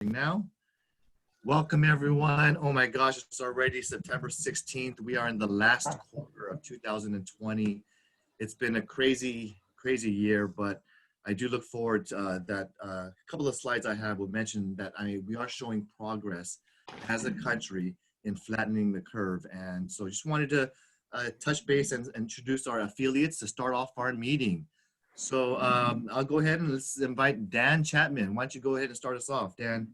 Now. Welcome everyone. Oh my gosh, it's already September 16th. We are in the last quarter of 2020. It's been a crazy year, but I do look forward to that a couple of slides I have will mention that we are showing progress as a country in flattening the curve. And so I just wanted to touch base and introduce our affiliates to start off our meeting. So I'll go ahead and let's invite Dan Chapman. Why don't you go ahead and start us off, Dan?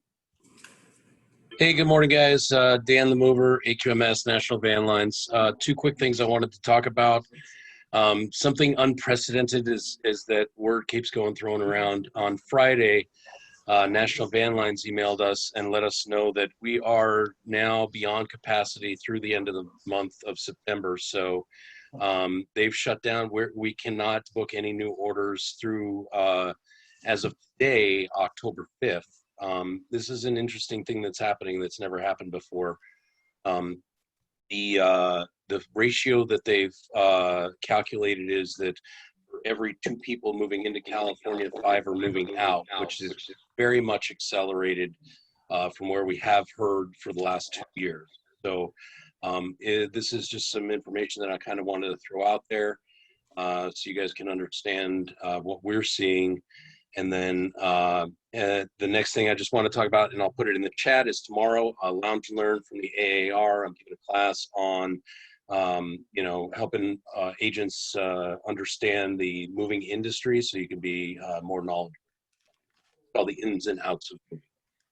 Hey, good morning, guys. Dan the Mover, AQMS, National Van Lines. Two quick things I wanted to talk about. Something unprecedented is that word keeps thrown around. On Friday, National Van Lines emailed us and let us know that we are now beyond capacity through the end of the month of September. So they've shut down. We cannot book any new orders through, as of today, October 5th. This is an interesting thing that's happening that's never happened before. The ratio that they've calculated is that for every 2 people moving into California, 5 are moving out, which is very much accelerated from where we have heard for the last 2 years. So this is just some information that I kind of wanted to throw out there so you guys can understand what we're seeing. And then the next thing I just want to talk about, and I'll put it in the chat, is tomorrow, Lounge and Learn from the AAR. I'm giving a class on, helping agents understand the moving industry so you can be more knowledgeable, all the ins and outs of moving.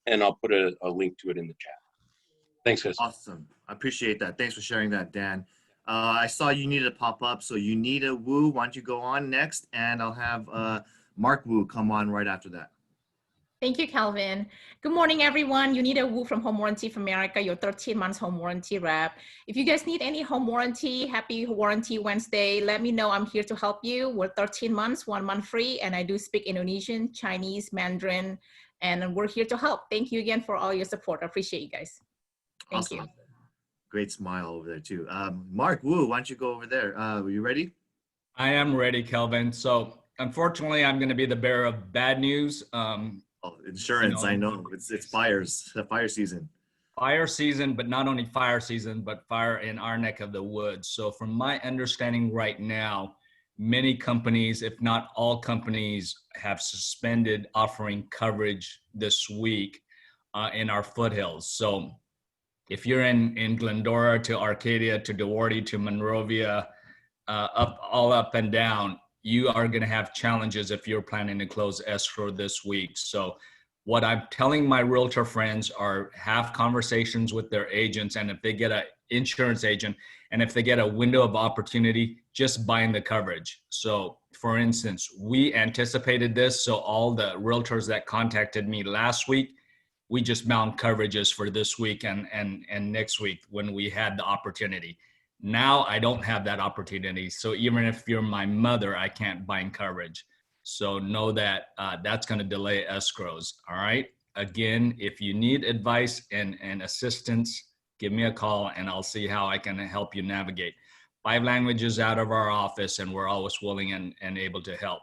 And I'll put a link to it in the chat. Thanks, guys. Awesome. I appreciate that. Thanks for sharing that, Dan. I saw you needed to pop up, so you need a Wu. Why don't you go on next, and I'll have Mark Wu come on right after that. Thank you, Calvin. Good morning, everyone. Unita Wu from Home Warranty of America, your 13 months home warranty rep. If you guys need any home warranty, happy Warranty Wednesday, let me know. I'm here to help you. We're 13 months, 1 month free, and I do speak Indonesian, Chinese, Mandarin, and we're here to help. Thank you again for all your support. I appreciate you guys. Thank awesome. you. Great smile over there too. Mark Wu, why don't you go over there? Are you ready? I am ready, Kelvin. So unfortunately, I'm going to be the bearer of bad news. Insurance, I know. It's fires, the fire season. Fire season, but not only fire season, but fire in our neck of the woods. So from my understanding right now, many companies, if not all companies, have suspended offering coverage this week in our foothills. So if you're in Glendora to Arcadia to Duarte to Monrovia, all up and down, you are going to have challenges if you're planning to close escrow this week. So what I'm telling my realtor friends are have conversations with their agents, and if they get an insurance agent, and if they get a window of opportunity, just bind the coverage. So for instance, we anticipated this. So all the realtors that contacted me last week, we just bound coverages for this week and next week when we had the opportunity. Now I don't have that opportunity. So even if you're my mother, I can't bind coverage. So know that that's going to delay escrows. All right. Again, if you need advice and assistance, give me a call and I'll see how I can help you navigate. 5 languages out of our office, and we're always willing and able to help.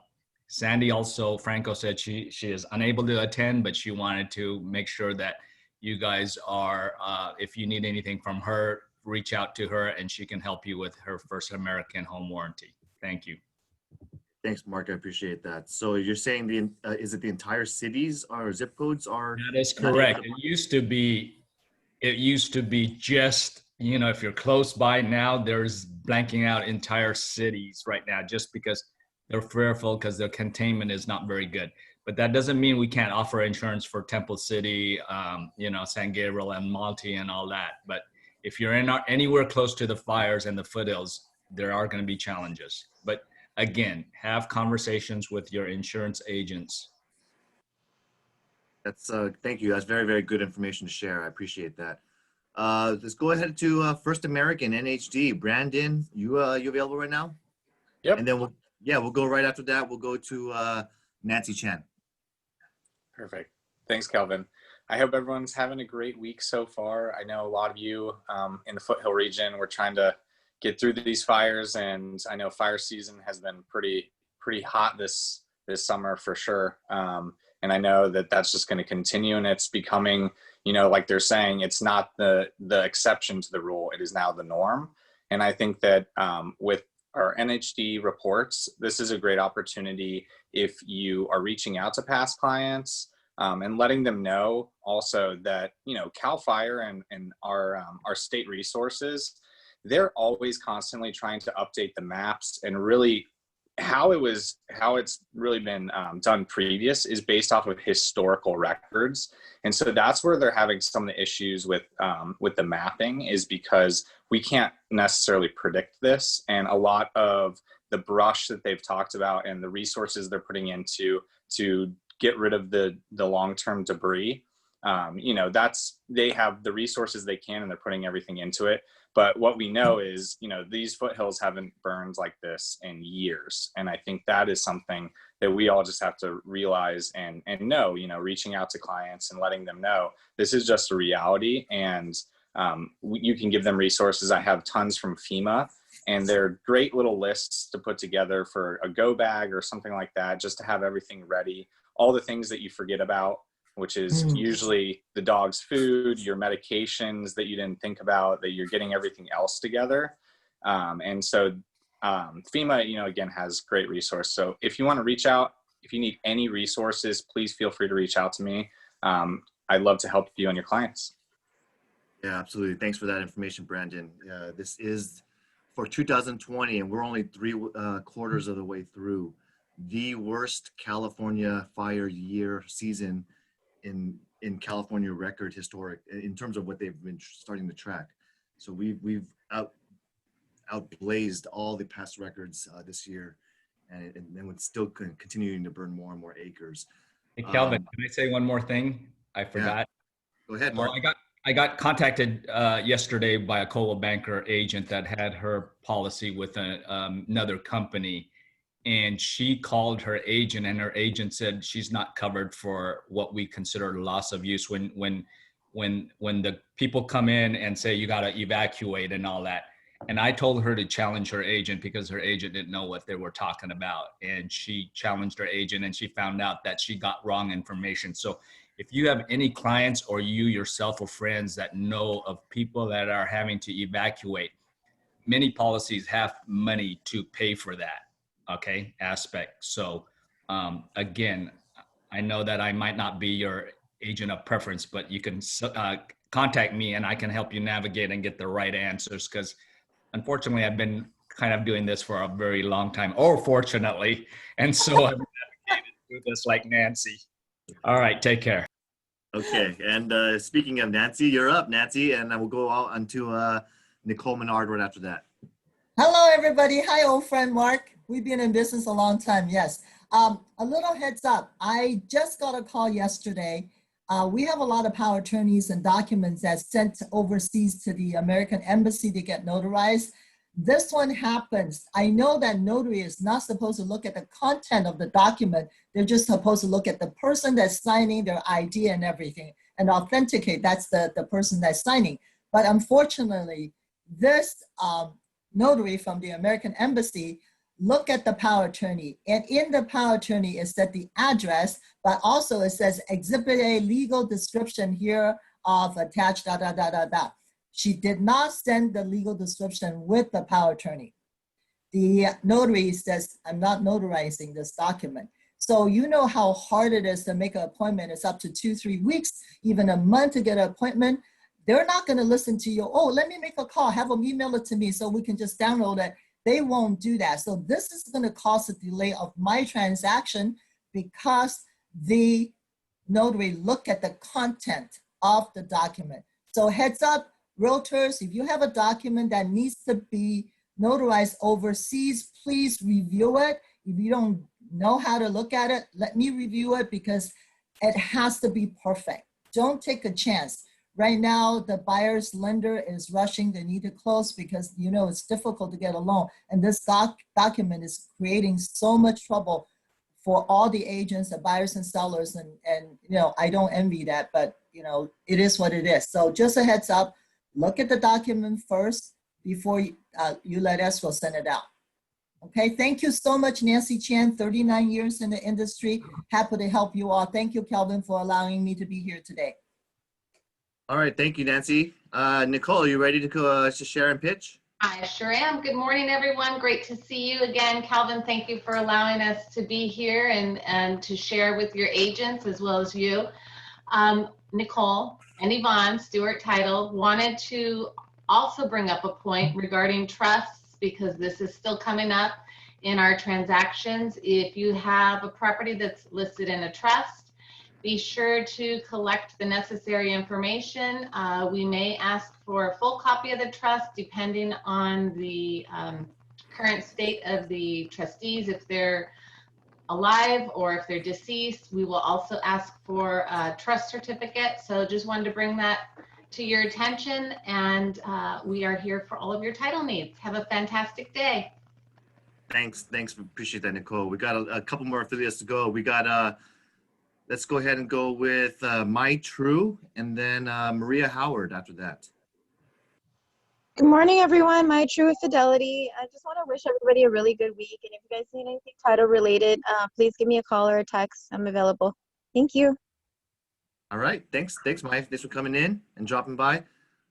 Sandy also, Franco said she is unable to attend, but she wanted to make sure that you guys are, if you need anything from her, reach out to her and she can help you with her First American home warranty. Thank you. Thanks, Mark. I appreciate that. So you're saying is it the entire cities or zip codes are? That is correct. It used to be just, if you're close by now, there's blanking out entire cities right now just because they're fearful because their containment is not very good. But that doesn't mean we can't offer insurance for Temple City, San Gabriel and Malti and all that. But if you're anywhere close to the fires and the foothills, there are going to be challenges. But again, have conversations with your insurance agents. That's thank you. That's very, very good information to share. I appreciate that. Let's go ahead to First American NHD. Brandon, you available right now? Yep. And then we'll go right after that. We'll go to Nancy Chan. Perfect. Thanks, Kelvin. I hope everyone's having a great week so far. I know a lot of you in the Foothill region, we're trying to get through these fires, and I know fire season has been pretty hot this summer for sure. And I know that that's just going to continue, and it's becoming, you know, like they're saying, it's not the exception to the rule. It is now the norm. And I think that with our NHD reports, this is a great opportunity if you are reaching out to past clients and letting them know also that, you know, CAL FIRE and our state resources, they're always constantly trying to update the maps, and really how it's really been done previous is based off of historical records. And so that's where they're having some of the issues with the mapping, is because we can't necessarily predict this. And a lot of the brush that they've talked about and the resources they're putting into to get rid of the long-term debris, you know, they have the resources they can, and they're putting everything into it. But what we know is, you know, these foothills haven't burned like this in years. And I think that is something that we all just have to realize and know, you know, reaching out to clients and letting them know this is just a reality. And you can give them resources. I have tons from FEMA, and they're great little lists to put together for a go bag or something like that, just to have everything ready. All the things that you forget about, which is usually the dog's food, your medications that you didn't think about, that you're getting everything else together. And so FEMA, you know, again, has great resource. So if you want to reach out, if you need any resources, please feel free to reach out to me. I'd love to help you and your clients. Yeah, absolutely. Thanks for that information, Brandon. This is for 2020, and we're only 3 quarters of the way through. The worst California fire season in California record historic in terms of what they've been starting to track. So we've outblazed all the past records this year, and it's still continuing to burn more and more acres. Hey, Calvin, can I say one more thing? I forgot. Yeah. Go ahead, Mark. I got contacted yesterday by a Coldwell Banker agent that had her policy with another company. And she called her agent, and her agent said she's not covered for what we consider loss of use when the people come in and say you got to evacuate and all that. And I told her to challenge her agent, because her agent didn't know what they were talking about. And she challenged her agent, and she found out that she got wrong information. So if you have any clients, or you yourself or friends that know of people that are having to evacuate, many policies have money to pay for that. Okay, aspect. So again, I know that I might not be your agent of preference, but you can contact me, and I can help you navigate and get the right answers, because unfortunately I've been kind of doing this for a very long time, or fortunately, and so I've navigated through this like Nancy. All right, take care. Okay, and speaking of Nancy, you're up, Nancy, and I will go out onto Nicole Menard right after that. Hello, everybody. Hi, old friend Mark. We've been in business a long time, yes. A little heads up. I just got a call yesterday. We have a lot of power attorneys and documents that's sent overseas to the American Embassy to get notarized. This one happens. I know that notary is not supposed to look at the content of the document. They're just supposed to look at the person that's signing, their ID and everything, and authenticate that's the person that's signing. But unfortunately, this notary from the American Embassy look at the power attorney, and in the power attorney it said the address, but also it says Exhibit A, legal description here of attached da da da da da. She did not send the legal description with the power attorney. The notary says, I'm not notarizing this document. So you know how hard it is to make an appointment. It's up to 2-3 weeks, even a month to get an appointment. They're not going to listen to you. Oh, let me make a call, have them email it to me so we can just download it. They won't do that. So this is going to cause a delay of my transaction, because the notary look at the content of the document. So heads up, Realtors, if you have a document that needs to be notarized overseas, please review it. If you don't know how to look at it, let me review it, because it has to be perfect. Don't take a chance. Right now, the buyer's lender is rushing. They need to close because, you know, it's difficult to get a loan. And this document is creating so much trouble for all the agents, the buyers and sellers. And you know, I don't envy that, but, you know, it is what it is. So just a heads up, look at the document first before you let escrow send it out. Okay, thank you so much, Nancy Chan, 39 years in the industry. Happy to help you all. Thank you, Kelvin, for allowing me to be here today. All right, thank you, Nancy. Nicole, you ready to share and pitch? I sure am. Good morning, everyone. Great to see you again. Calvin, thank you for allowing us to be here and to share with your agents as well as you. Nicole and Yvonne, Stewart Title, wanted to also bring up a point regarding trusts because this is still coming up in our transactions. If you have a property that's listed in a trust, be sure to collect the necessary information. We may ask for a full copy of the trust depending on the current state of the trustees. If they're alive or if they're deceased, we will also ask for a trust certificate. So just wanted to bring that to your attention, and we are here for all of your title needs. Have a fantastic day. Thanks. Appreciate that, Nicole. We got a couple more affiliates to go. We got let's go ahead and go with My True and then Maria Howard after that. Good morning, everyone. My True Fidelity. I just want to wish everybody a really good week. And if you guys need anything title related, please give me a call or a text. I'm available. Thank you. All right. Thanks, Mike. Thanks for coming in and dropping by.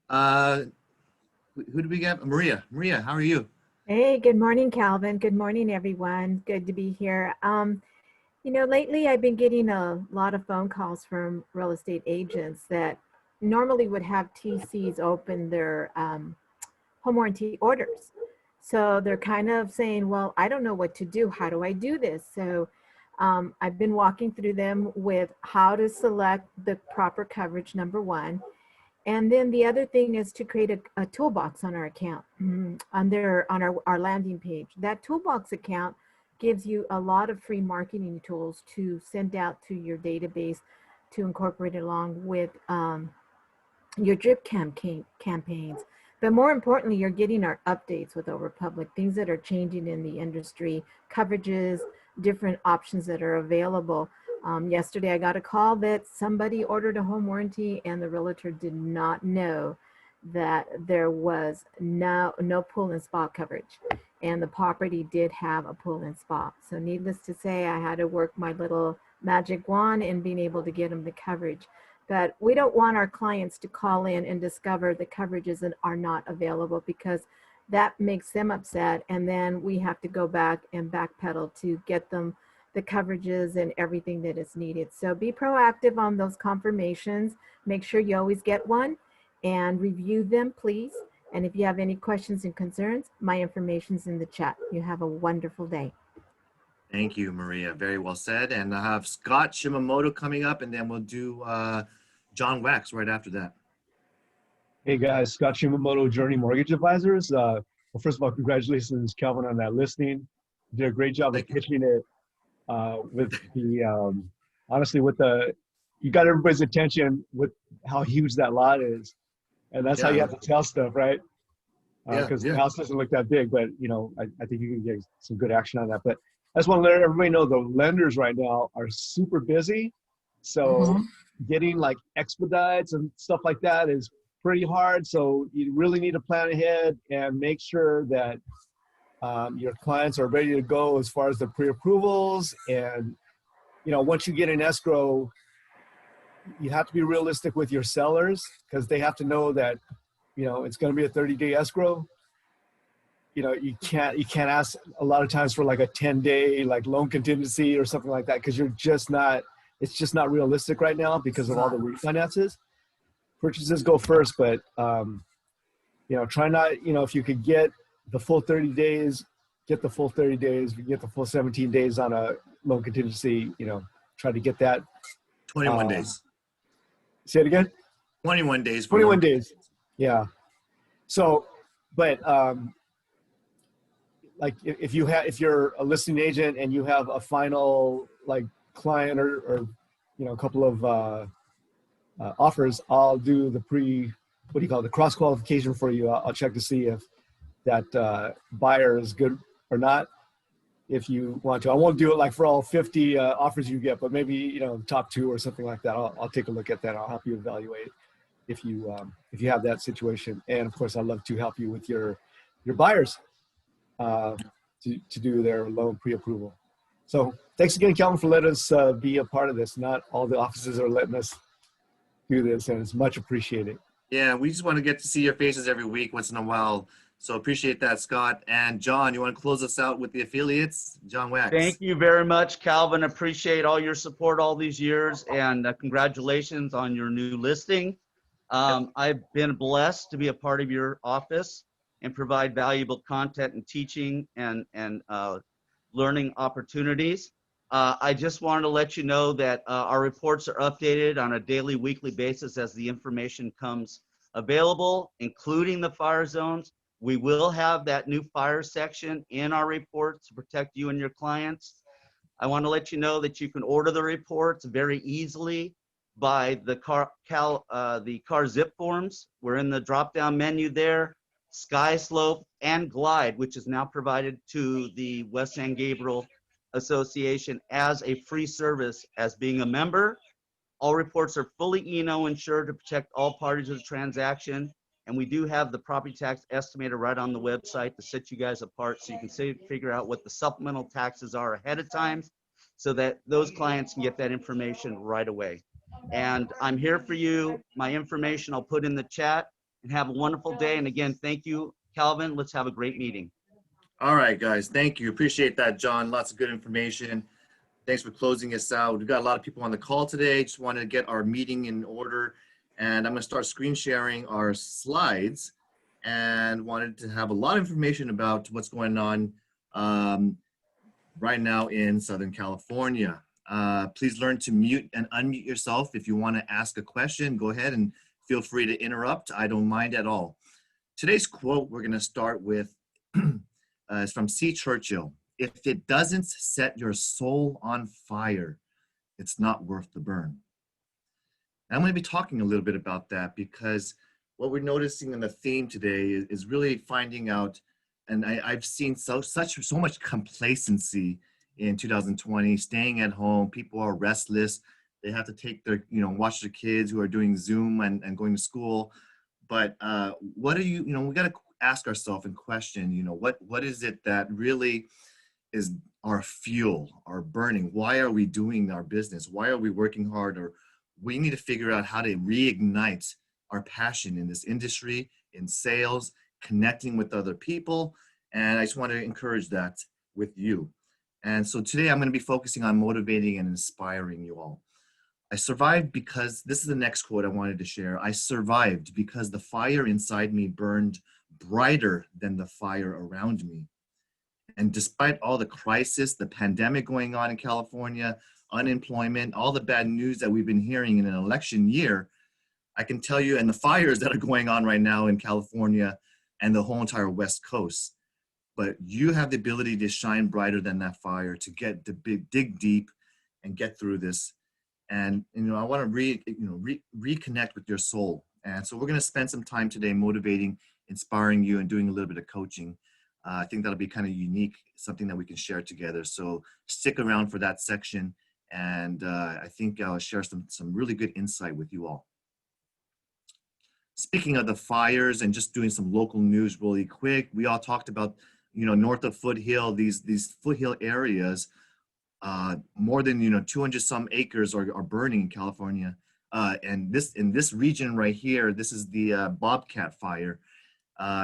Who do we get? Maria, how are you? Hey, good morning, Calvin. Good morning, everyone. Good to be here. You know, lately I've been getting a lot of phone calls from real estate agents that normally would have TCs open their home warranty orders. So they're kind of saying, well, I don't know what to do. How do I do this? So I've been walking through them with how to select the proper coverage, number one. And then the other thing is to create a toolbox on our account, on our landing page. That toolbox account gives you a lot of free marketing tools to send out to your database to incorporate along with your drip campaigns. But more importantly, you're getting our updates with Old Republic, things that are changing in the industry, coverages, different options that are available. Yesterday, I got a call that somebody ordered a home warranty and the realtor did not know that there was no pull and spot coverage. And the property did have a pull and spot. So needless to say, I had to work my little magic wand in being able to get them the coverage. But we don't want our clients to call in and discover the coverages that are not available, because that makes them upset. And then we have to go back and backpedal to get them the coverages and everything that is needed. So be proactive on those confirmations. Make sure you always get one and review them, please. And if you have any questions and concerns, my information's in the chat. You have a wonderful day. Thank you, Maria. Very well said. And I have Scott Shimamoto coming up, and then we'll do John Wax right after that. Hey guys, Scott Shimamoto, Journey Mortgage Advisors. Well, first of all, congratulations, Calvin, on that listing. You did a great job of pitching it with the, honestly, with the, you got everybody's attention with how huge that lot is. And that's how you have to tell stuff, right? Because the house doesn't look that big, but you know, I think you can get some good action on that. But I just want to let everybody know the lenders right now are super busy. So getting like expedites and stuff like that is pretty hard. So you really need to plan ahead and make sure that your clients are ready to go as far as the pre-approvals. And, you know, once you get an escrow, you have to be realistic with your sellers, because they have to know that, you know, it's going to be a 30-day escrow. You know, you can't ask a lot of times for like a 10-day like loan contingency or something like that, because you're just not, it's just not realistic right now because of all the refinances. Purchases go first, but you know, try not, you know, if you could get the full 30 days, get the full 30 days. If you get the full 17 days on a loan contingency, you know, try to get that. 21 days. Say it again? 21 days. 21 days. Yeah. So, but like if you're a listing agent and you have a final like client or you know, a couple of offers, I'll do the the cross qualification for you. I'll check to see if that buyer is good or not, if you want to. I won't do it like for all 50 offers you get, but maybe, you know, top 2 or something like that. I'll take a look at that. I'll help you evaluate if you have that situation. And of course, I'd love to help you with your buyers. to do their loan pre-approval. So thanks again, Calvin, for letting us be a part of this. Not all the offices are letting us do this, and it's much appreciated. Yeah, we just want to get to see your faces every week, once in a while. So appreciate that, Scott. And John, you want to close us out with the affiliates? John Wax. Thank you very much, Calvin. Appreciate all your support all these years, and congratulations on your new listing. I've been blessed to be a part of your office and provide valuable content and teaching and learning opportunities. I just wanted to let you know that our reports are updated on a daily, weekly basis as the information comes available, including the fire zones. We will have that new fire section in our reports to protect you and your clients. I want to let you know that you can order the reports very easily by the car zip forms. We're in the drop-down menu there. Sky Slope and Glide, which is now provided to the West San Gabriel Association as a free service as being a member. All reports are fully E&O insured to protect all parties of the transaction. And we do have the property tax estimator right on the website to set you guys apart so you can figure out what the supplemental taxes are ahead of time so that those clients can get that information right away. And I'm here for you. My information I'll put in the chat, and have a wonderful day. And again, thank you, Calvin. Let's have a great meeting. All right, guys. Thank you. Appreciate that, John. Lots of good information. Thanks for closing us out. We've got a lot of people on the call today. Just wanted to get our meeting in order. And I'm going to start screen sharing our slides, and wanted to have a lot of information about what's going on right now in Southern California. Please learn to mute and unmute yourself. If you want to ask a question, go ahead and feel free to interrupt. I don't mind at all. Today's quote we're going to start with is from C. Churchill. If it doesn't set your soul on fire, it's not worth the burn. And I'm going to be talking a little bit about that, because what we're noticing in the theme today is really finding out, and I've seen so much complacency in 2020, staying at home. People are restless. They have to take their, watch their kids who are doing Zoom and going to school. But what are we got to ask ourselves and question, what is it that really is our fuel, our burning? Why are we doing our business? Why are we working hard? Or we need to figure out how to reignite our passion in this industry, in sales, connecting with other people. And I just want to encourage that with you. And so today I'm going to be focusing on motivating and inspiring you all. I survived because, this is the next quote I wanted to share. I survived because the fire inside me burned brighter than the fire around me. And despite all the crisis, the pandemic going on in California, unemployment, all the bad news that we've been hearing in an election year, I can tell you, and the fires that are going on right now in California and the whole entire West Coast, but you have the ability to shine brighter than that fire, to dig deep and get through this. And I want to reconnect with your soul. And so we're going to spend some time today motivating, inspiring you, and doing a little bit of coaching. I think that'll be kind of unique, something that we can share together. So stick around for that section, and I think I'll share some really good insight with you all. Speaking of the fires and just doing some local news really quick, we all talked about, north of Foothill, these foothill areas, more than 200 some acres are burning in California. And in this region right here, this is the Bobcat fire.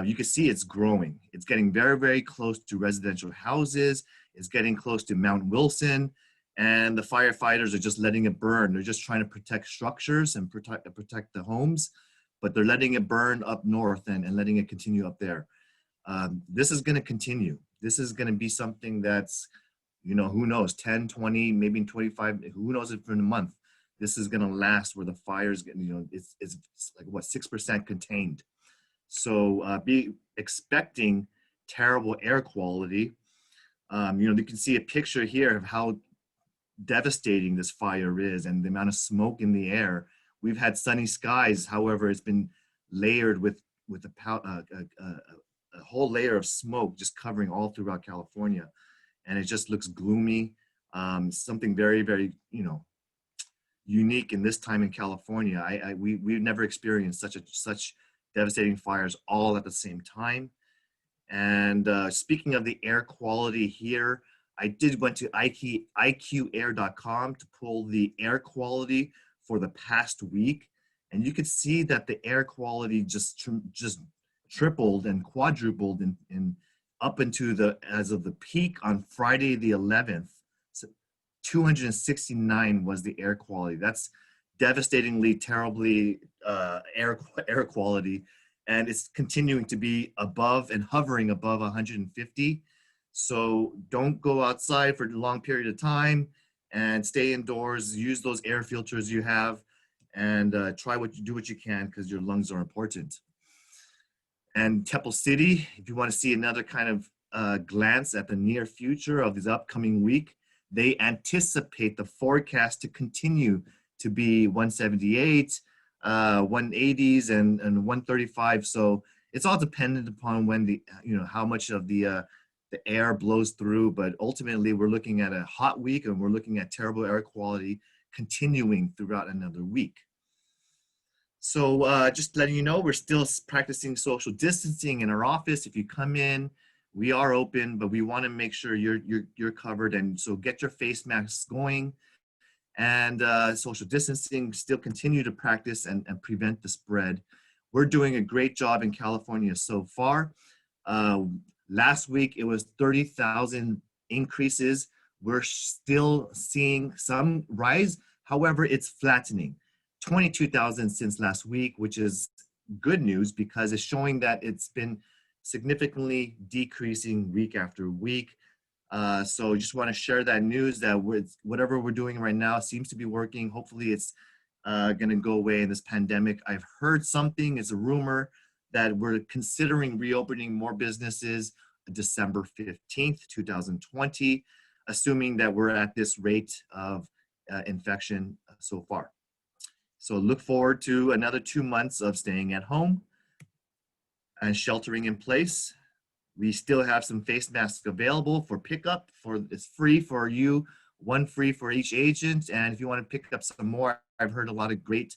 You can see it's growing. It's getting very, very close to residential houses. It's getting close to Mount Wilson, and the firefighters are just letting it burn. They're just trying to protect structures and protect the homes, but they're letting it burn up north and letting it continue up there. This is going to continue. This is going to be something that's, who knows, 10, 20, maybe 25, who knows if in a month, this is going to last, where the fires get, it's like what, 6% contained. So be expecting terrible air quality. You can see a picture here of how devastating this fire is and the amount of smoke in the air. We've had sunny skies, however, it's been layered with a whole layer of smoke just covering all throughout California, and it just looks gloomy. Something very, very unique in this time in California. We've never experienced such devastating fires all at the same time. And speaking of the air quality here, I did went to IQAir.com to pull the air quality for the past week, and you could see that the air quality just tripled and quadrupled in up into the as of the peak on Friday the 11th. So 269 was the air quality. That's devastatingly terribly air quality, and it's continuing to be above and hovering above 150. So don't go outside for a long period of time, and stay indoors. Use those air filters you have, and do what you can, because your lungs are important. And Temple City, if you want to see another kind of glance at the near future of this upcoming week, they anticipate the forecast to continue to be 178, 180s, and 135. So it's all dependent upon when how much of the air blows through. But ultimately, we're looking at a hot week, and we're looking at terrible air quality continuing throughout another week. So just letting you know, we're still practicing social distancing in our office. If you come in, we are open, but we want to make sure you're covered. And so get your face masks going, and social distancing, still continue to practice and prevent the spread. We're doing a great job in California so far. Last week, it was 30,000 increases. We're still seeing some rise. However, it's flattening. 22,000 since last week, which is good news because it's showing that it's been significantly decreasing week after week. So just want to share that news that whatever we're doing right now seems to be working. Hopefully it's going to go away in this pandemic. I've heard something, it's a rumor, that we're considering reopening more businesses December 15th, 2020, assuming that we're at this rate of infection so far. So look forward to another 2 months of staying at home and sheltering in place. We still have some face masks available for pickup. It's free for you, one free for each agent. And if you want to pick up some more, I've heard a lot of great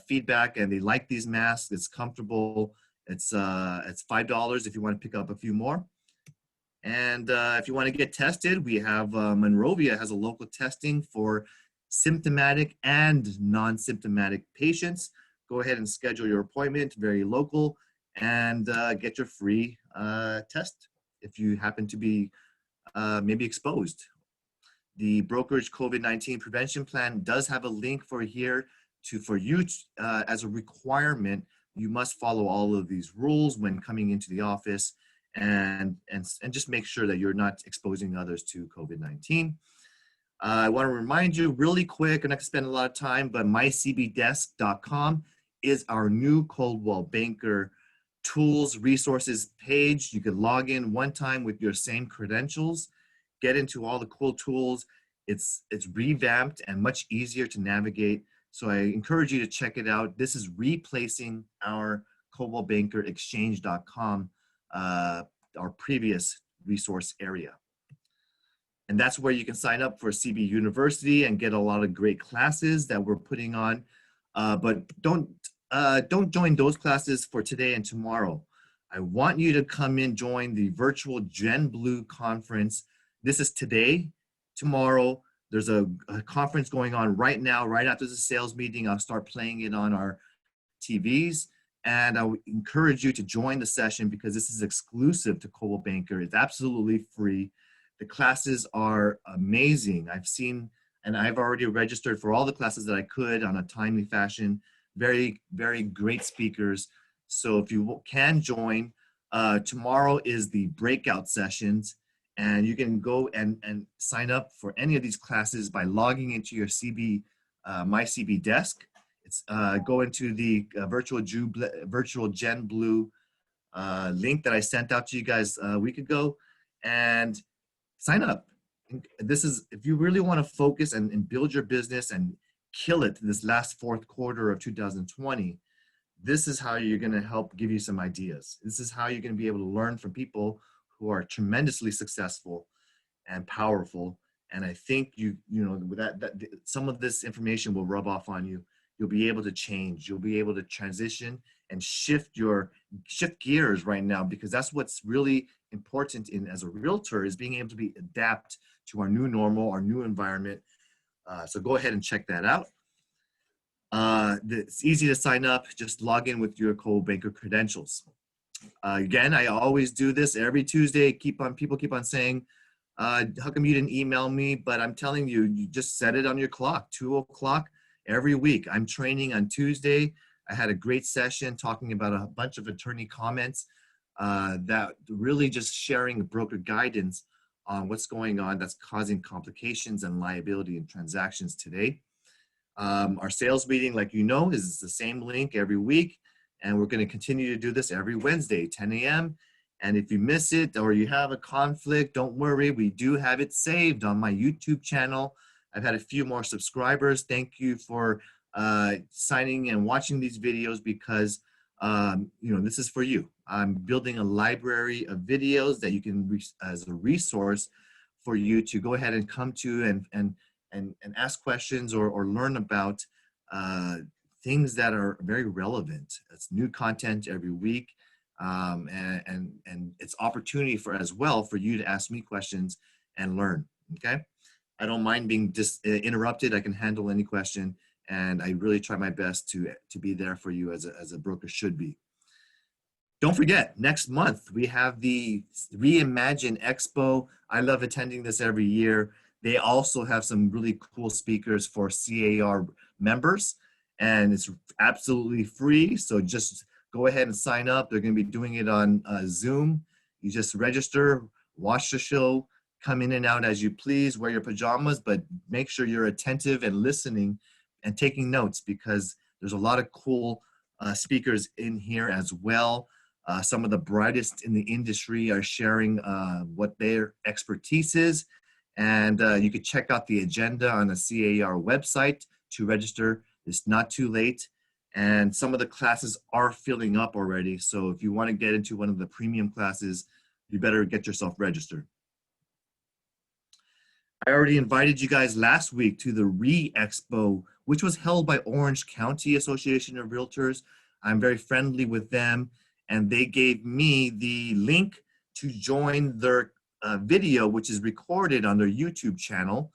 feedback, and they like these masks. It's comfortable. It's $5 if you want to pick up a few more. And if you want to get tested, we have Monrovia has a local testing for symptomatic and non-symptomatic patients. Go ahead and schedule your appointment, very local, and get your free test if you happen to be maybe exposed. The brokerage COVID-19 prevention plan does have a link for you as a requirement. You must follow all of these rules when coming into the office, and just make sure that you're not exposing others to COVID-19. I want to remind you really quick, I'm not going to spend a lot of time, but mycbdesk.com is our new Coldwell Banker tools resources page. You can log in one time with your same credentials, get into all the cool tools. It's revamped and much easier to navigate. So I encourage you to check it out. This is replacing our Coldwell Banker exchange.com, our previous resource area. And that's where you can sign up for CB University and get a lot of great classes that we're putting on. But don't join those classes for today and tomorrow. I want you to come in, join the virtual Gen Blue conference. This is today, tomorrow. There's a conference going on right now, right after the sales meeting. I'll start playing it on our TVs. And I would encourage you to join the session because this is exclusive to Coldwell Banker. It's absolutely free. The classes are amazing. I've seen, and I've already registered for all the classes that I could on a timely fashion. Very, very great speakers. So if you can join, tomorrow is the breakout sessions, and you can go and sign up for any of these classes by logging into your MyCB desk. It's go into the virtual Gen Blue link that I sent out to you guys a week ago, and sign up. This is, if you really want to focus and build your business and kill it this last fourth quarter of 2020, this is how you're going to help give you some ideas. This is how you're going to be able to learn from people who are tremendously successful and powerful. And I think you know that some of this information will rub off on you. you'll be able to change. You'll be able to transition and shift gears right now, because that's what's really important as a realtor, is being able to adapt to our new normal, our new environment. So go ahead and check that out. It's easy to sign up. Just log in with your Coldwell Banker credentials. Again, I always do this every Tuesday. People keep on saying, how come you didn't email me? But I'm telling you, you just set it on your clock, 2 o'clock every week. I'm training on Tuesday. I had a great session talking about a bunch of attorney comments that really just sharing broker guidance on what's going on that's causing complications and liability in transactions today. Our sales meeting, like you know, is the same link every week. And we're going to continue to do this every Wednesday, 10 a.m. And if you miss it or you have a conflict, don't worry. We do have it saved on my YouTube channel. I've had a few more subscribers. Thank you for signing and watching these videos, because this is for you. I'm building a library of videos that you can as a resource for you to go ahead and come to and ask questions or learn about things that are very relevant. It's new content every week, and it's opportunity as well for you to ask me questions and learn. Okay, I don't mind being interrupted. I can handle any question, and I really try my best to be there for you as a broker should be. Don't forget, next month we have the Reimagine Expo. I love attending this every year. They also have some really cool speakers for CAR members, and it's absolutely free. So just go ahead and sign up. They're going to be doing it on Zoom. You just register, watch the show, come in and out as you please, wear your pajamas, but make sure you're attentive and listening and taking notes, because there's a lot of cool speakers in here as well. Some of the brightest in the industry are sharing what their expertise is. And you can check out the agenda on the CAR website to register. It's not too late. And some of the classes are filling up already. So if you want to get into one of the premium classes, you better get yourself registered. I already invited you guys last week to the Re-Expo, which was held by Orange County Association of Realtors. I'm very friendly with them, and they gave me the link to join their video, which is recorded on their YouTube channel.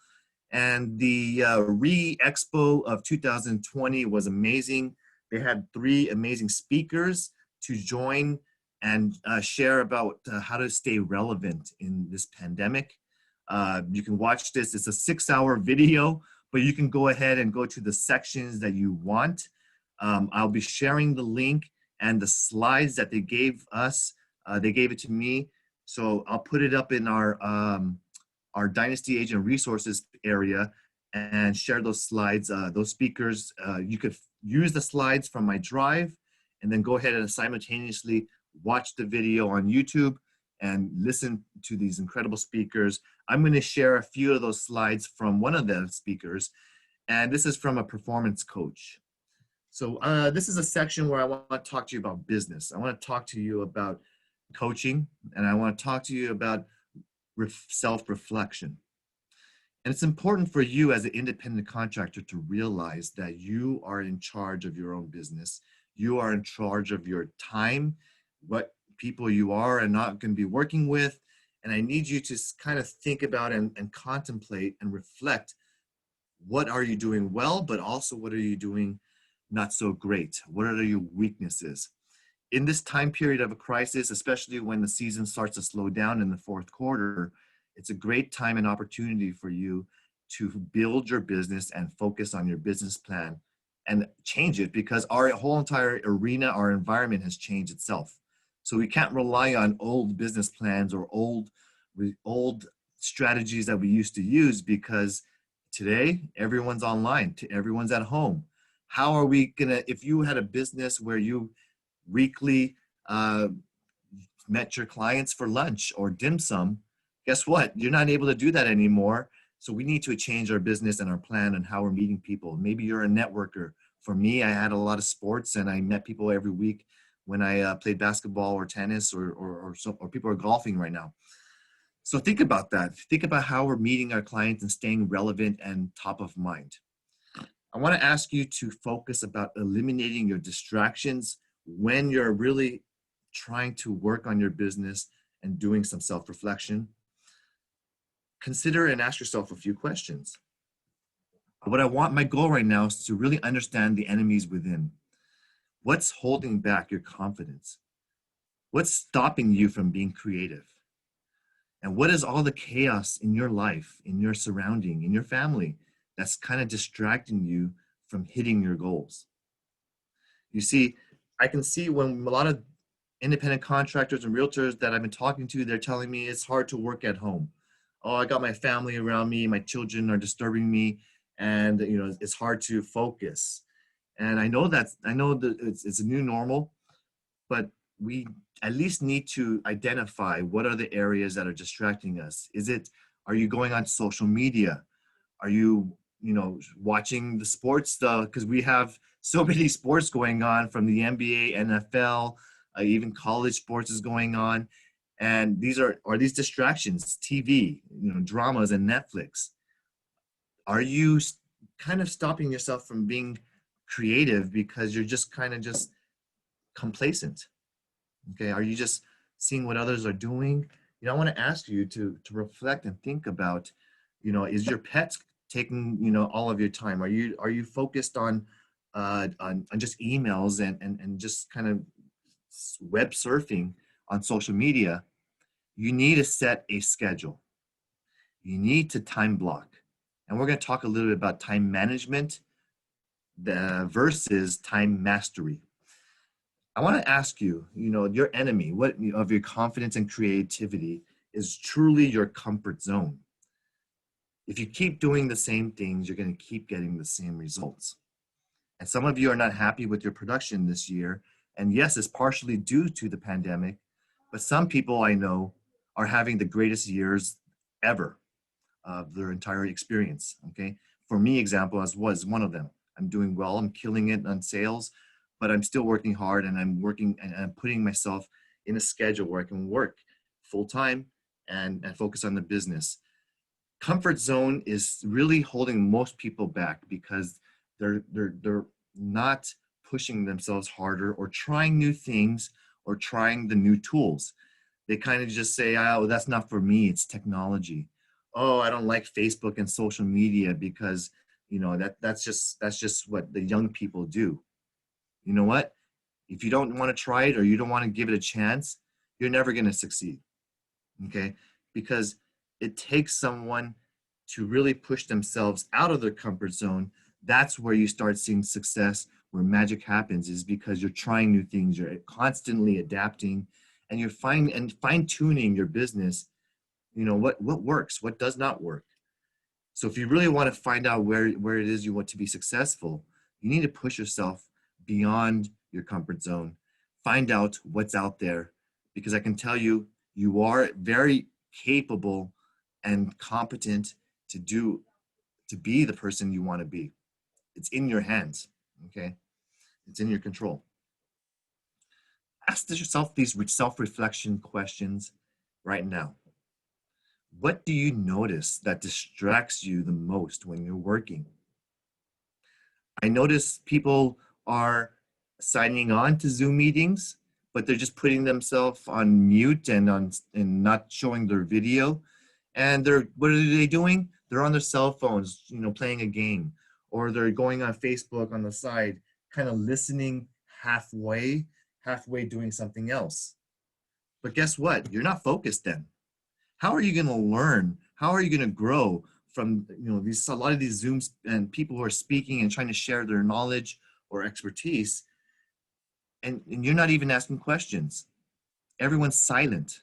And the Re-Expo of 2020 was amazing. They had 3 amazing speakers to join and share about how to stay relevant in this pandemic. You can watch this. It's a 6-hour video, but you can go ahead and go to the sections that you want. I'll be sharing the link and the slides that they gave us. They gave it to me. So I'll put it up in our Dynasty Agent Resources area and share those slides. Those speakers, you could use the slides from my drive and then go ahead and simultaneously watch the video on YouTube and listen to these incredible speakers. I'm going to share a few of those slides from one of the speakers, and this is from a performance coach. So this is a section where I want to talk to you about business. I want to talk to you about coaching, and I want to talk to you about self-reflection. And it's important for you as an independent contractor to realize that you are in charge of your own business. You are in charge of your time, what people you are and not going to be working with. And I need you to kind of think about and contemplate and reflect, what are you doing well, but also what are you doing not so great? What are your weaknesses? In this time period of a crisis, especially when the season starts to slow down in the 4th quarter, it's a great time and opportunity for you to build your business and focus on your business plan and change it, because our whole entire arena, our environment has changed itself. So we can't rely on old business plans or old strategies that we used to use, because today everyone's online, everyone's at home. How are we gonna, if you had a business where you weekly met your clients for lunch or dim sum, guess what? You're not able to do that anymore. So we need to change our business and our plan and how we're meeting people. Maybe you're a networker. For me, I had a lot of sports and I met people every week when I played basketball or tennis or people are golfing right now. So think about that. Think about how we're meeting our clients and staying relevant and top of mind. I want to ask you to focus about eliminating your distractions when you're really trying to work on your business and doing some self-reflection. Consider and ask yourself a few questions. My goal right now is to really understand the enemies within. What's holding back your confidence? What's stopping you from being creative? And what is all the chaos in your life, in your surrounding, in your family that's kind of distracting you from hitting your goals? You see, I can see when a lot of independent contractors and realtors that I've been talking to, they're telling me it's hard to work at home. Oh, I got my family around me, my children are disturbing me, and it's hard to focus. And I know that it's a new normal, but we at least need to identify what are the areas that are distracting us. Are you going on social media? Are you watching the sports stuff? Because we have so many sports going on, from the NBA, NFL, even college sports is going on. And these are these distractions, TV, dramas and Netflix. Are you kind of stopping yourself from being creative because you're just kind of just complacent? Okay, are you just seeing what others are doing? I want to ask you to reflect and think about, is your pet taking all of your time? Are you focused on just emails and just kind of web surfing on social media? You need to set a schedule. You need to time block. And we're going to talk a little bit about time management versus time mastery. I want to ask you, your enemy, what of your confidence and creativity is truly your comfort zone. If you keep doing the same things, you're going to keep getting the same results. And some of you are not happy with your production this year. And yes, it's partially due to the pandemic, but some people I know are having the greatest years ever of their entire experience. Okay. For me, example, as was one of them. I'm doing well, I'm killing it on sales, but I'm still working hard, and I'm working and I'm putting myself in a schedule where I can work full time and focus on the business. Comfort zone is really holding most people back because they're not pushing themselves harder or trying new things or trying the new tools. They kind of just say, oh, that's not for me, it's technology. Oh, I don't like Facebook and social media because that's just what the young people do. You know what? If you don't want to try it or you don't want to give it a chance, you're never going to succeed. Okay? Because it takes someone to really push themselves out of their comfort zone. That's where you start seeing success, where magic happens, is because you're trying new things, you're constantly adapting, and you're fine-tuning your business. What works, what does not work. So if you really want to find out where it is you want to be successful, you need to push yourself beyond your comfort zone. Find out what's out there, because I can tell you, you are very capable and competent to be the person you want to be. It's in your hands, okay? It's in your control. Ask yourself these self-reflection questions right now. What do you notice that distracts you the most when you're working? I notice people are signing on to Zoom meetings, but they're just putting themselves on mute and not showing their video. And what are they doing? They're on their cell phones, playing a game, or they're going on Facebook on the side, kind of listening halfway doing something else. But guess what? You're not focused then. How are you going to learn? How are you going to grow from a lot of these Zooms and people who are speaking and trying to share their knowledge or expertise, and you're not even asking questions? Everyone's silent.